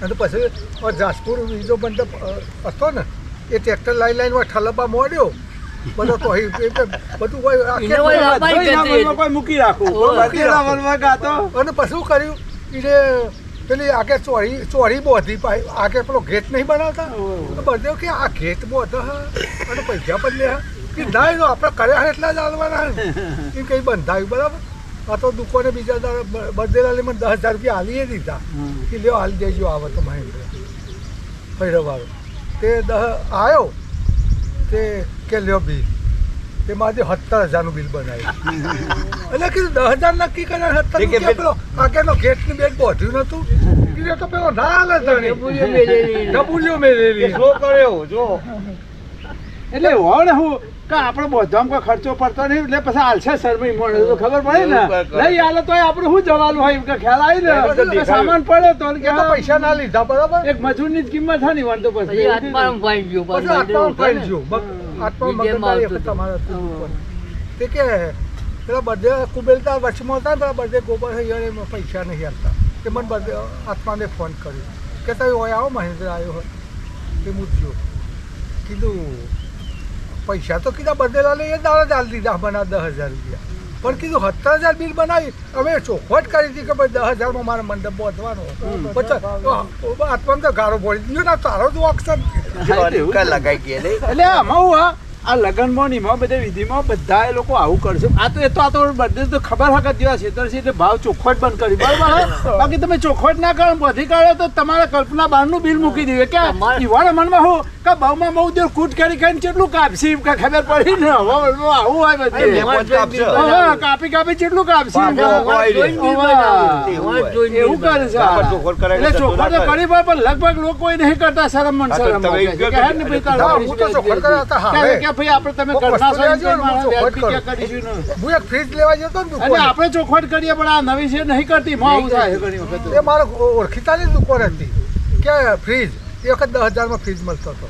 અને પછી જાસપુર બીજો મંડપ હતો ને એ ટ્રેક્ટર લાઈનમાં ઠલપા મોડ્યો બધો તો બધું કોઈ મૂકી રાખવું બધેલા વનમાં ગાતો. અને પછી શું કર્યું એને પેલી આગળ ચોરી બોધી આગળ પેલો ગેટ નહીં બનાવતા તો બધે કે આ ગેટ બોધ અને પૈસા પણ લે કે ના એનો આપણે કર્યા એટલા જ હાલવાના એ કંઈ બંધાયું બરાબર આ તો દુકાને બીજા બધેલા મને 10,000 રૂપિયા હાલીએ દીધા કે લ્યો હાલી દેજો આવે તો મહેન્દ્ર ભૈરવાળો તે આવ્યો તે કે લ્યો બિલ તે મારે 17,000નું બિલ બનાવ્યું એટલે કીધું 10,000 નક્કી કર્યા 17 પેલો આગળનો ગેટની બેગ બોધ્યું નતું કીધું તો પેલો ના હાલે ડબુલિયો મેલેલી શું કર્યો જો એટલે હોને હું કે આપણે બધામાં કોઈ ખર્ચો પડતો નહીં એટલે પછી હાલશે શરમી મળે તો ખબર પડે ને નહીં હાલે તો આપણે શું જવાનું હોય એમ કે ખ્યાલ આવી ને સામાન પડે તો એ તો પૈસા ના લીધા બરાબર એક મજૂરની જ કિંમત થાય ને વાંધો પછી પછી આત્મારામ ફાઈ ગયો પછી આત્મા ફાઈન ગયો આત્મા મગનદારી એક તમારે તે કે પેલા બધે કુબેલતા વચમાં હતા ને પેલા બધે ગોબર એમાં પૈસા નહીં આપતા તે મને બધે આત્માને ફોન કર્યો કે તમે ઓય આવો મહેન્દ્ર આવ્યો હોય તે મૂકજો કીધું પૈસા તો કીધા બદલેલા લઈ એ દાડા જ આલી દીધા બના 10,000 રૂપિયા પણ કીધું 17,000 બિલ બનાવી અમે ચોખવટ કરી હતી કે ભાઈ 10,000 માં મારે મંડપ બાંધવાનો પછી આત્માને તો ગાળો પડી દીધો ને તારો જ ઓક્શન લગાઈ ગયા નહીં એટલે આમાં હું આ લગ્નમાં ને એમાં બધે વિધિમાં બધા એ લોકો આવું કરશે આ તો બધે તો ખબર હકત જેવા ક્ષેત્ર છે એટલે ભાવ ચોખવટ બંધ કરી બરાબર બાકી તમે ચોખવટ ના કરો બધી કાઢો તો તમારા કલ્પના બહારનું બિલ મૂકી દઈએ કે યુવાના મનમાં હું કે બહુમાં બહુ દેર કૂટ કરી કરીને કેટલું કાપસી કે ખબર પડી ને આવું હોય બધે કાપી કેટલું કાપસી એવું કરે છે એટલે ચોખવટ તો કરી પણ લગભગ લોકો નહીં કરતા શરમ મન શરમ હું તો ચોખવટ કર્યા હતા હા કે ભાઈ આપણે તમે કરતા છો હું એક ફ્રીજ લેવા જતો ને અને આપણે ચોખવટ કરીએ પણ આ નવી છે નહીં કરતી માં આવું થાય ઘણી વખત એ મારો ઓળખીતાની દુકાન હતી કે ફ્રીજ એ વખત 10,000 માં ફ્રીજ મળતો હતો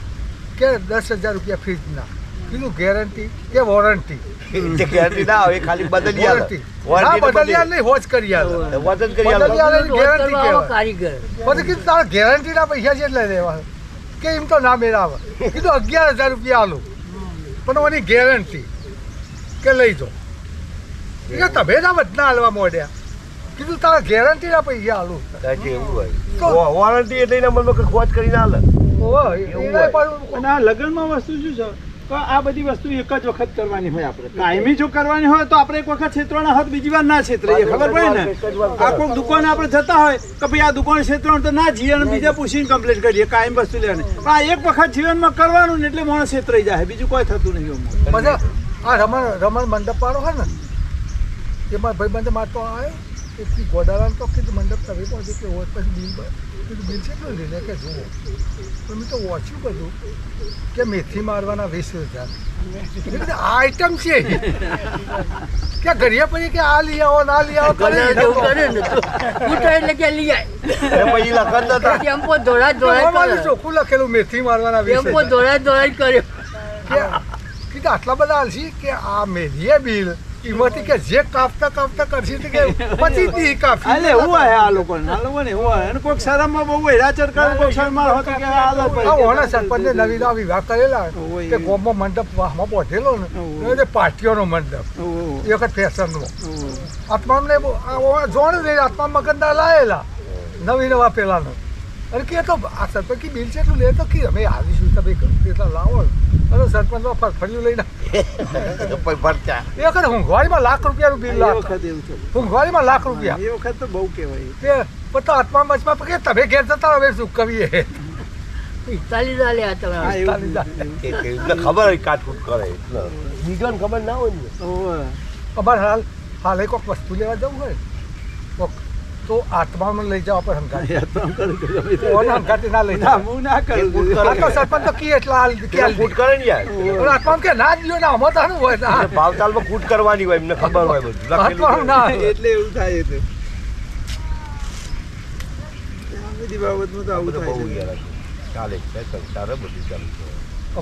કે 10,000 રૂપિયા ફ્રીજના કીધું ગેરંટી કે વોરંટી ગેરંટી ના આવે ખાલી બદલી આલે બદલી આલે નહીં હોજ કરી આલે વજન કરી બદલી આલે ગેરંટી કહેવાય કારીગર પછી કીધું તારા ગેરંટીના પૈસા કેટલા લેવા કે એમ તો ના મેળાવે કીધું 11,000 રૂપિયા આલું પણ એની ગેરંટી કે લઈ જાઓ કે તમે ના વધના હાલવા મોડ્યા કીધું તારા ગેરંટીના પૈસા આલું એવું હોય વોરંટી એટલે એના મનમાં ખોટ કરીને આલે અને આ લગ્નમાં વસ્તુ શું છે તો આ બધી વસ્તુ એક જ વખત કરવાની હોય આપણે કાયમી જો કરવાની હોય તો આપણે એક વખત છેતરાના હોત બીજી વાર ના છેતરીએ ખબર પડે ને આ કોઈ દુકાને આપણે જતા હોય કે ભાઈ આ દુકાન છેતરાણ તો ના જઈએ અને બીજા પૂછીને કમ્પ્લીટ કરીએ કાયમ વસ્તુ લેવાની પણ આ એક વખત જીવનમાં કરવાનું ને એટલે માણસ છેતરાઈ જાય બીજું કોઈ થતું નહીં બધા આ રમણ મંડપ વાળો હોય ને એમાં ભાઈ બંધ મારતો આવ્યો એટલી ગોડાળાને તો કીધું મંડપ તમે પહોંચે કે હોય પછી કીધું બિલ કેટલું લઈને કે જુઓ તો મેં તો વાંચ્યું બધું કે મેથી મારવાના 20,000 આ આઈટમ છે કે ઘડિયા પછી કે આ લઈ આવો ના લઈ આવો કરે ને પૂછો એટલે કે લઈ પછી લખન નતા ટેમ્પો દોડા ચોખ્ખું લખેલું મેથી મારવાના 20,000 ટેમ્પો દોડા કર્યો કે કીધું આટલા બધા હાલશી કે આ મેલીએ બિલ એમાંથી કે જે કાપતા કાપતા કરશે તે કે પછી દી કાપી એટલે એવું હોય આ લોકોને એવું હોય અને કોઈક શરમમાં બહુ હેરાચર કરે કોઈક શરમમાં હોય તો કે આ લો પૈસા. ઓના સરપંચે નવીના વિભાગ કરેલા ઓય. કે ગોમમાં મંડપ વાહમાં બોધેલો ને એ પાર્ટીઓનો મંડપ ઓહો. એ વખત ફેશનનો ઓહો. આત્માને જોણ રે આત્મા મગનદા લાયેલા નવી નવા પેલાનો અને કે તો આ સરપંચ બિલ છે એટલું લે તો કે અમે આવીશું તમે એટલા લાવો અને સરપંચ ફરફર્યું લઈને પડતા એ વખત હુંઘવાડીમાં લાખ રૂપિયાનું બિલ એ લાખ વખત એવું થયું. હુંઘવાડીમાં લાખ રૂપિયા એ વખત તો બહુ કહેવાય. તે પછી આત્મા બચમાં કે તમે ઘેર જતા હવે શું કરીએ 45 આલ્યા તમે હા, એવું એટલે ખબર હોય કાટકૂટ કરે એટલે બીજોને ખબર ના હોય ને ઓહો. અમારે હાલ કોઈક વસ્તુ લેવા જવું હોય કોક તો આત્માનો લઈ જાવ આપણે હંગાતી યાર તો આમ કરું કે ગમે તે. ઓને હંગાતી ના લઈ ના, જાવ હું ના કરું. આ તો સરપંચ તો કી એટલા હાલ કે હાલ કૂટ કરે ને યાર પણ આત્મા કે ના જ લ્યો ને આમાં તો હારું હોય ના ભાવતાલમાં કૂટ કરવાની હોય એમને ખબર હોય બધું આત્માનું ના હોય. એટલે એવું થાય એટલે. આ બધી બાબતમાં તો આવું બધું થાય બહુ છે. યાર ચાલે ચાલે બધું ચાલે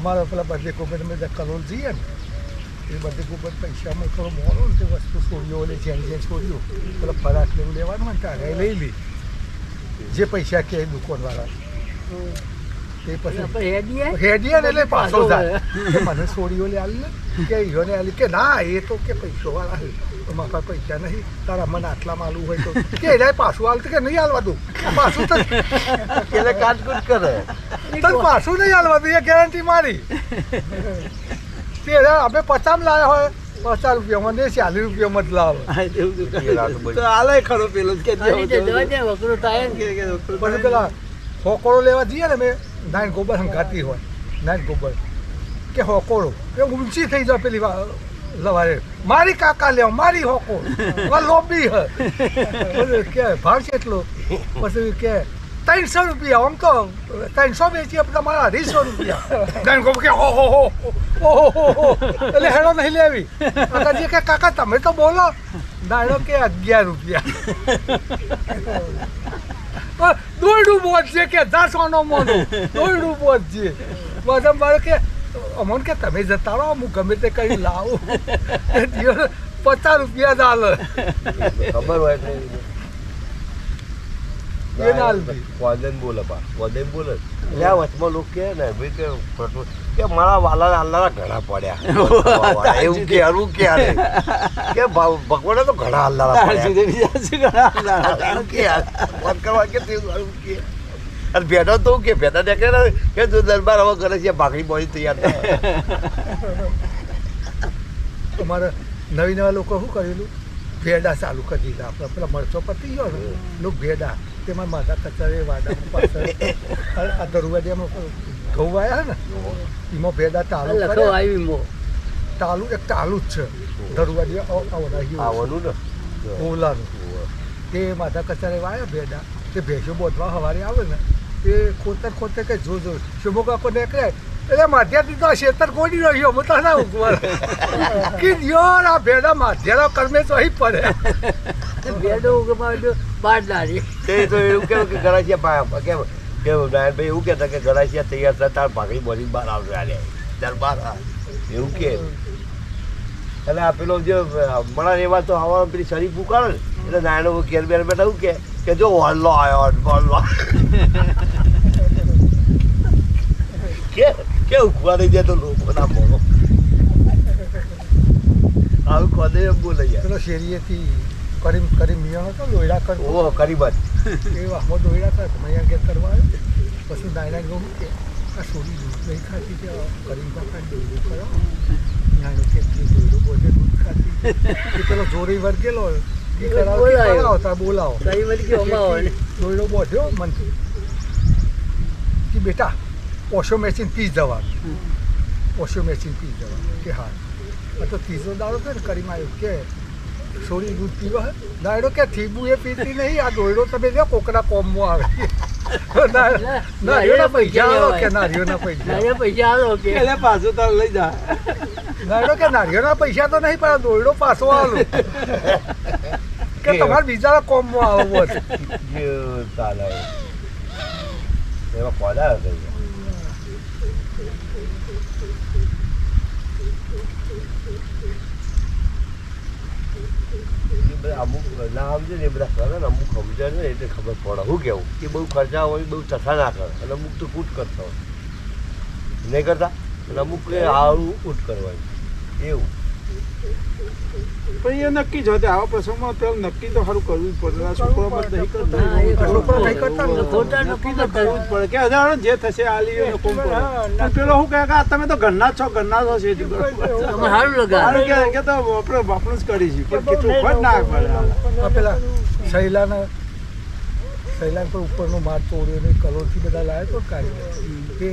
અમારા પેલા બધે ગોબર અમે કલોલ જઈએ ને એ બધે ગોબર પૈસામાં થોડો મોડો ને તે વસ્તુ છોડીઓ લે જેન છોડીઓ પેલા ફરાક લેવું લેવાનું હોય ને ત્યારે લઈ લે જે પૈસા કે દુકાનવાળા તે પછી હેડીએ ને એટલે પાછો જાય કે મને છોડીઓ લે આલી ને કે ઈયોને આલી કે ના એ તો કે પૈસોવાળા છે તો મારા પાસે પૈસા નહીં તારા મને આટલામાં આલવું હોય તો કે એને પાછું હાલતું કે નહીં હાલવા દઉં પાછું તો એટલે કાટકૂટ કરે તો પાછું નહીં હાલવા દઉં એ ગેરંટી મારી તે આપણે 50 લાવ્યા હોય 50 રૂપિયામાં ને 40 રૂપિયામાં જ લાવે હા, એવું તો કરે. તો આલે ખરો પેલો જ કે આ રીતે જવા દે વકરો થાય ને કે પછી પેલા હોકોળો લેવા જઈએ ને મેં નાઈન ગોબર હંગાતી હોય નાઈન ગોબર કે હોકોળો એ ઊંચી થઈ જાય પેલી લવારે મારી કાકા લેવા મારી હોકો લોબી હે કે ભાવ છે એટલો પછી કે 300 રૂપિયા આમ તો 300 વેચીએ તમારા 250 રૂપિયા નાઈન ગોબર કે ઓહો હો એટલે હેડો નહીં લેવી કાકાજી કે કાકા તમે તો બોલો નાયડો કે 11 રૂપિયા દોયડું બોધશે કે 10નો મોનો દોયડું બોધશે બધા મારે કે અમોન કે તમે જતા રહો હું ગમે તે કરી લાવું 50 રૂપિયા જ હાલે ખબર હોય એટલે એ ના હાલતી. વાદન બોલે બા વાદન બોલે એટલે આ વચમાં લોકો કે ને ભાઈ કે મારા વાલા હાલનારા ઘણા પડ્યા એવું કે હરું કે હાલે કે ભગવાને તો ઘણા હાલનારા તાર પડ્યા સુધી બીજા શું કરવાના? એવું કે વાત કરવા કે તેવું હરું કે અને ભેટો તો કે ભેટા દેખે ને કે તું દરબાર હવે કરે છે ભાખરી બોલી તૈયાર થાય અમારે નવી નવા લોકો શું કરેલું ભેડા ચાલુ કરી દીધા આપણે પેલા મરચો પતી ગયો ને લોકો ભેડા તેમાં માથા કચરે વાડા પાછળ આ દરવાજામાં ઘઉં આવ્યા ને એમાં ભેડા તાલુ લખો કર્યા. આવી મો તાલુ એક તાલુ જ છે દરવાજા આવવાનું ને ઓલાનું તે માથા કચારે વાયા ભેડા તે ભેંસો બોધવા સવારે આવે ને તે ખોતર કે જો શુભો કાકો નીકળે એટલે માધ્યાથી તો શેતર કોડી રહ્યો હું તો ના ઉગવા કે યાર આ ભેડા માધ્યાનો કર્મે તો અહીં પડે બેડો ઉગમાડ્યો બાર દારી તે તો એવું કેવું કે ગળાસિયા કેમ કેવું નારાયણભાઈ એવું કહેતા કે ગળાસિયા તૈયાર થતા તાર ભાખરી બોલી બહાર આવશે આલે દરબાર એવું કે એટલે આ પેલો જે મણા રેવા તો હવા પેલી શરીફ ઉકાળે ને એટલે નાયણો ઘેર બેર બેઠા એવું કે જો વલ્લો આવ્યો વલ્લો કે ઉખવાડી દે તો લોકોના મોનો આવું ખોદે એમ બોલે યાર પેલો શેરીએથી કરીમ મિયાનો હતો લોયડા કર ઓ કરીબત એ વાહમાં દોયડા કર મૈયા ઘેર કરવા આવ્યો પછી નાયણા ગયું કે આ છોડી દૂધ નહીં ખાતી કે કરીમ કાકા દોયડું કરો નાનો કે દોયડું બોલે દૂધ ખાતી એ પેલો જોરી વર્ગેલો એ કરાવતા બોલાવો કઈ વળી કે અમાવો ને દોયડો બોધ્યો મનથી કે બેટા ઓશો મેચીને પી જવાનું ઓશો મેચીને પી જવાનું કે હા આ તો ત્રીજો દાડો છે ને કરીમાં આવ્યો કે છોડી દૂધ પીવો હે દાડો કે થીબુ એ પીતી નહીં આ દોયડો તમે જો કોકના કોમમાં આવે નારિયોના પૈસા આલો કે નારિયોના પૈસા નારે પૈસા આલો કે એટલે પાછું તાર લઈ જા. દાડો કે નારિયોના પૈસા તો નહીં પણ દોયડો પાછો આલો કે તમારે બીજા કોમમાં આવવો છે ચાલે એમાં કોદા હતા ના સમજે ને એ બધા કરે ને અમુક સમજે ને એટલે ખબર પડે શું કેવું કે બહુ ખર્ચા હોય બહુ ચથા ના કરે અને અમુક તો કૂટ કરતા હોય નહીં કરતા અને અમુક આવું કૂટ કરવાનું એવું પણ એ નક્કી જ હતું આવા પ્રસંગમાં પેલું નક્કી તો સારું કરવું જ પડે આ છોકરો મત નહીં કરતા હા, એ છોકરો નહીં કરતા ને. ખોટા નક્કી નક્કી તો કરવું જ પડે કે હજાર જે થશે આ લઈએ કોમ પડે પણ પેલો શું કહે કે આ તમે તો ઘરના જ છો ઘરના જ હશે તમે સારું લગાવે સારું કે તો આપણે બાપનું જ કરીશું પણ કેટલું ખોટ ના પડે આ પેલા શૈલાને પર ઉપરનો માર તોડ્યો ને કલોરથી બધા લાવ્યા તો કાઢી કે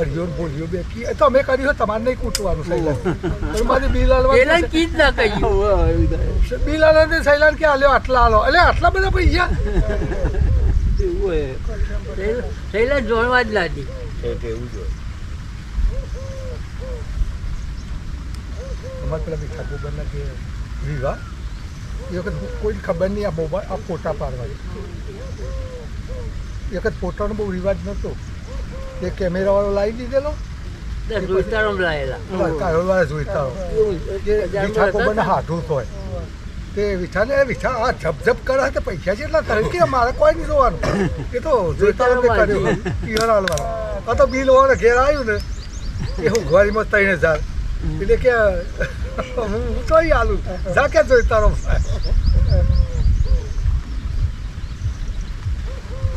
અરિયો ને બોલિયો બે કી એ તો અમે કર્યું તમારે નહીં કૂટવાનું શૈલાન પણ મારી બિલ પેલા હાલવા કીજ ના કહ્યું બિલ હાલવા શૈલાન કે આલ્યો આટલા હાલો એટલે આટલા બધા પૈસા એવું હોય શૈલા જોડવા જ લાગી એટલે એવું જ હોય અમારે પેલા મીઠા ગોબરના કે વિવાહ એ વખત કોઈ ખબર નહીં આ મોબાઈલ આ ફોટા પાડવાની એ વખત ફોટાનો બહુ રિવાજ નહોતો એ કેમેરાવાળો લાવી દીધેલો દોસ્તારો લાયેલા કારોબાર જોઈતા કે મીઠા ગોબરના હાથું હોય તે વિઠાને વિઠા આ ઝપઝપ કરે કે પૈસા છે એટલા કરે કે મારે કોઈ નહીં જોવાનું એ તો જોઈતા કર્યું ઈવન હાલવાના આ તો બિલ વાળા ઘેર આવ્યું ને એ હું ઘરમાં 3000 એટલે કે હું તો અહીં હાલું જા કે જોઈતા રહો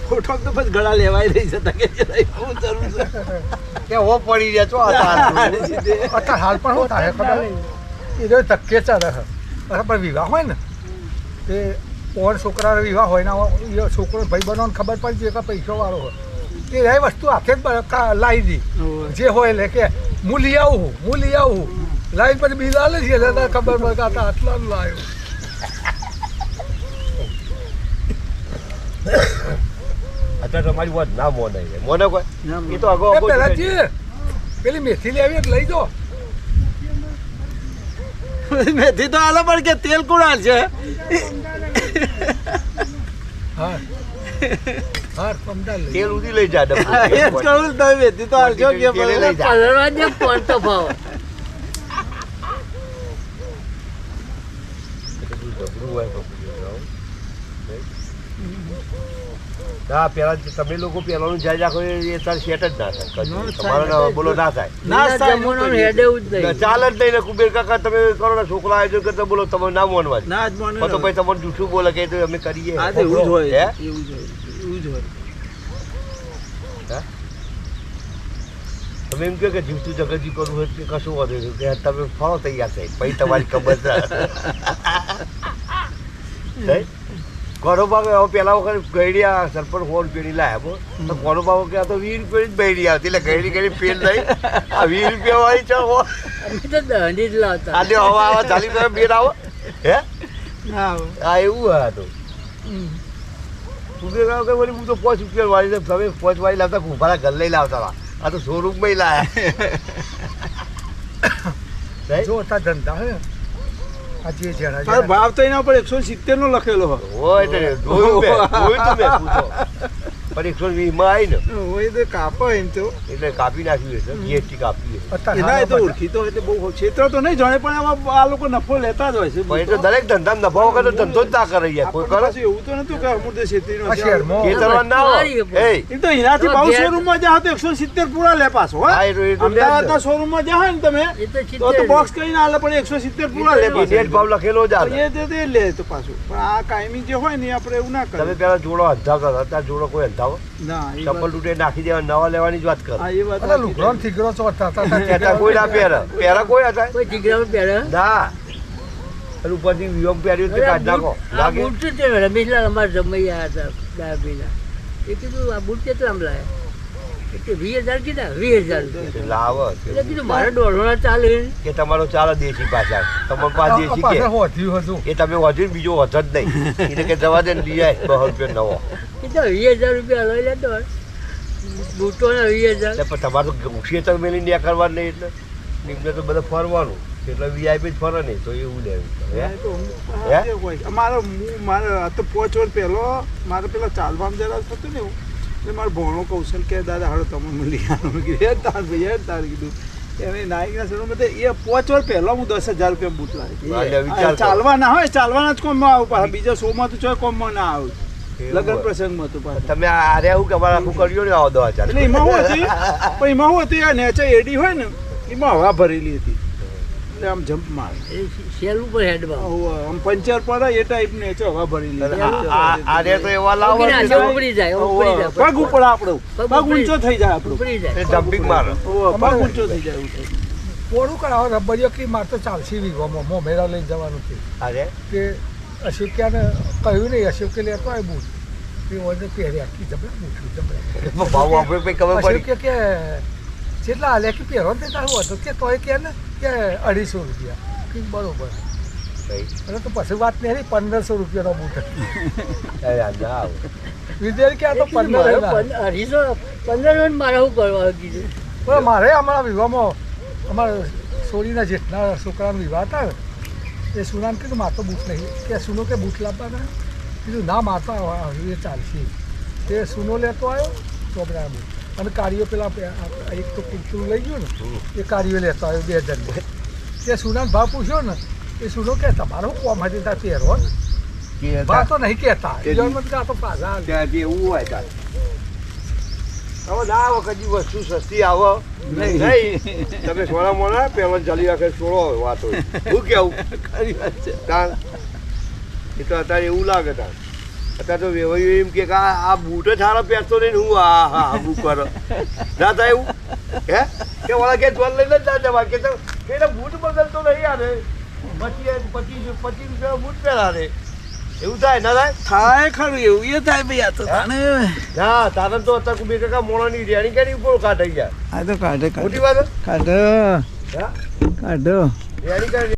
ફોટો તો પછી ગળા લેવાય રહી જતા કે શું જરૂર છે કે હો પડી રહ્યા છો અત્યારે હાલ પણ શું થાય ખબર એ જો ધક્કે ચાલે છે બરાબર વિવાહ હોય ને તે ઓર છોકરાનો વિવાહ હોય ને એ છોકરો ભાઈ બનવાનો ખબર પડી જાય કે પૈસાવાળો હોય તે એ વસ્તુ હાથે જ લાવી દી જે હોય એટલે કે હું લઈ આવું લાઈન પછી બિલ આલે છે એટલે ખબર પડે કે આ આટલાનું લાવ્યો અત્યારે તમારી વાત ના મોને કોઈ એ તો અગાઉ એ પહેલા જે પેલી મેથી લેવી એટલે લઈ દો મેથી તો આલો પણ કે તેલ કોણ છે હા હા સમજા લે તેલ ઉડી લઈ જા એ જ કહું તમે મેથી તો આલજો કે તેલ લઈ જા કલરવા જે પડતો ભાવ ના પેલા તમે લોકો પેલાનું જાય રાખો એ તાર સેટ જ ના થાય તમારો બોલો ના થાય ના જમવાનું હેડે જ નહીં ચાલ જ નહીં ને કુબેર કાકા તમે કરો ને છોકરા આયોજન કરતા બોલો તમે ના મોનવા ના જ માને તો ભાઈ તમને જૂઠું બોલે કે તો અમે કરીએ આ તો એવું જ હોય હે? એવું જ હોય એવું જ હોય તમે એમ કહો કે જીવતું જગતજી કરવું હોય કે કશું વધુ નહીં કે તમે ફળો તૈયાર થઈ પછી તમારી ખબર છે કોનો ભાગ હવે પેલા વખત ગયડી સરપંચ ફોન પેઢી લાયા તો કોનો ભાવ કે આ તો 20 રૂપિયાની જ બૈડી આવતી એટલે ગયડી ફેલ થઈ આ 20 રૂપિયા વાળી છે અમે તો દંડી જ લાવતા આજે હવા આવા ચાલી રૂપિયા બેન આવો હે ના આ એવું હા તો તું કે હું તો 5 રૂપિયા વાળી તમે 5 વાળી લાવતા ઉભારા ઘર લઈ લાવતા હતા આ તો શોરૂમમાં લાયા જો હતા ધંધા હે આ જે જણા તારો ભાવ તો એના પર 170 નો લખેલો હોય હોય એટલે જોયું તો મેં પૂછો પણ 120 માં આવી ને હોય તો કાપો એમ તો એટલે કાપી નાખ્યું છે જીએસટી કાપી છે એના એ તો ઓળખીતો એટલે બહુ ક્ષેત્ર તો નહીં જાણે પણ આમાં આ લોકો નફો લેતા જ હોય છે પણ એટલે દરેક ધંધા નફા વગર ધંધો જ ના કરે યાર કોઈ કરે પાછું એવું તો નતું કે અમુક છેતરીનો આ શહેરમાં ખેતરવા ના હોય એ એ તો એનાથી બહુ શોરૂમમાં જાઓ તો 170 પૂરા લે પાછો હો હા, એ તો લે જ. અમદાવાદના શોરૂમમાં જાઓ ને તમે એ તો તો બોક્સ કરીને આલે પણ 170 પૂરા લે પાછો નેટ ભાવ લખેલો જ આવે એ તે લે તો પાછું પણ આ કાયમી જે હોય ને એ આપણે એવું ના તમે કરીએ પેલા જોડો અંધાવતા હતા અત્યારે જોડો કોઈ અંધાવો ના એ ચપ્પલ વાત- તૂટે નાખી દેવા નવા લેવાની જ વાત કરે હા, એ વાત અલા સાચી લુગડો છે. થીગરો ચોરતા હતા ત્યાં કોઈ ના પહેરે કોઈ હતા કોઈ જીગરામાં પહેરે ના અને ઉપરથી વિયમ પહેર્યું તે કાઢ નાખો આ લાગે બૂટ છે તે રમેશલાલ અમારે જમાઈ આવ્યા હતા દાબીના એ કીધું આ બૂટ કેટલામાં લાયા કે 20,000 કીધા 20,000 રૂપિયા લાવ એટલે કીધું મારે દોઢોના ચાલે કે તમારો ચાલો દેશી પાછા તમારો પાસે દેશી કે પાછળ હોધ્યું હતું એ તમે વધુ બીજો વધ જ નહીં એટલે કે જવા દે ને લઈ જાય 200 રૂપિયા નવો કીધું 20,000 રૂપિયા લઈ લેતો બૂટોના 20,000 એટલે પણ તમારે તો ખેતર મેલી ન્યા કરવાનું નહીં એટલે નિમને તો બધા ફરવાનું એટલે વીઆઈપી જ ફરે નહીં તો એવું લેવું હે? હા, એ તો અમુક હા, જે હોય. મારે આ તો 5 વર્ષ પહેલો મારે પેલા ચાલવામાં જરા થતું ને એવું એટલે મારો ભણો કૌશલ કે દાદા હાડો તમે મળી આવો. મેં કીધું, "હે તાર ભાઈ હે તાર કીધું એની નાઈકના શોરૂમ બધે એ 5 વર્ષ પહેલા હું 10,000 રૂપિયા બૂટ એટલે લાવી વિચાર કરો. ચાલવાના હોય ચાલવાના જ કોમમાં આવું પાછા બીજા શોમાં તો ચોય કોમમાં ના આવું લગ્ન પ્રસંગમાં તો પાછા તમે આરે આવું કે અમારે આખું કર્યું ને આવો 10,000 એટલે એમાં શું હતી પણ એમાં શું હતું આ નેચર એડી હોય ને એમાં હવા ભરેલી હતી એટલે આમ જમ્પ મારે એ સેલ ઉપર હેડમાં આમ પંચર પડે એ ટાઈપ નેચર હવા ભરેલી આરે તો એવા લાવો ઉપરી જાય, ઉપરી જાય, ઉપરી જાય. પગ ઉપર આપણો પગ પગ ઉપરી- ઊંચો થઈ જાય આપણો ઉપરી જાય. જમ્પિંગ મારો પગ ઊંચો થઈ જાય એવું થાય. પોળું કરાવો રબડીઓ કે મારે તો ચાલશે વીઘોમાં મોમેરા લઈને જવાનું છે અરે કે અશોક્યાને કહ્યું નહીં અશોકે લેતો આવે બૂટ એ ઓર્ડર પહેર્યા કે જબરા બૂટ જબરા ભાવ આપણે કઈ ખબર પડી અશોકે કે જેટલા હાલ્યા કે પહેરો ને તારું હતું કે તોય કે ને કે 250 રૂપિયા કે બરોબર અને તો પછી વાત નહીં 1500 રૂપિયાનો બૂટ હતો ના વિદ્યાર્થી કે આ તો 15 15 મારે શું કરવા કીધું પણ મારે અમારા વિવાહમાં અમારા સોરીના જેટલા છોકરાનો વિવાહ હતા ને એ સુનાને કીધું મારે તો બૂટ નહીં કે સુનો કે બૂટ લાવવાના કીધું ના માતા એ ચાલશે તે સુનો લેતો આવ્યો ચોબરા બૂટ અને કારીઓ પેલા એક તો કુર્તું લઈ ગયું ને એ કારીઓ લેતો આવ્યો 2000 તે સુનાને ભાવ પૂછ્યો ને એ સુનો કે તમારો કોમ હતી ત્યાં પહેરો ને ભાવ તો નહીં કહેતા આ તો પાછા ત્યાંથી એવું હોય તાર હવે ના વખત વસ્તુ સસ્તી આવો નહીં તમે સોના મોના પેલા ચાલી રાખે છોડો વાત હોય શું કેવું ખરી વાત છે તાર એ તો અત્યારે એવું લાગે તાર અત્યારે તો વેવાયું એમ કે આ બૂટ જ સારો પહેરતો નહીં ને હું આ બૂટ કરો ના થાય એવું હે કે વાળા કે જોલ લઈને જ ના જવા કે એટલે બૂટ બદલતો નહીં યાર પચીસ રૂપિયા બૂટ પહેરા રે એવું થાય ના થાય થાય ખરું એવું એ થાય ભાઈ આ તો તાણે ના તારે તો અત્યારે બે કાકા મોણાની રેણી કેની ઉપર કાઢાઈ ગયા આ તો કાઢે મોટી વાત કાઢો હા કાઢો રેણી કરી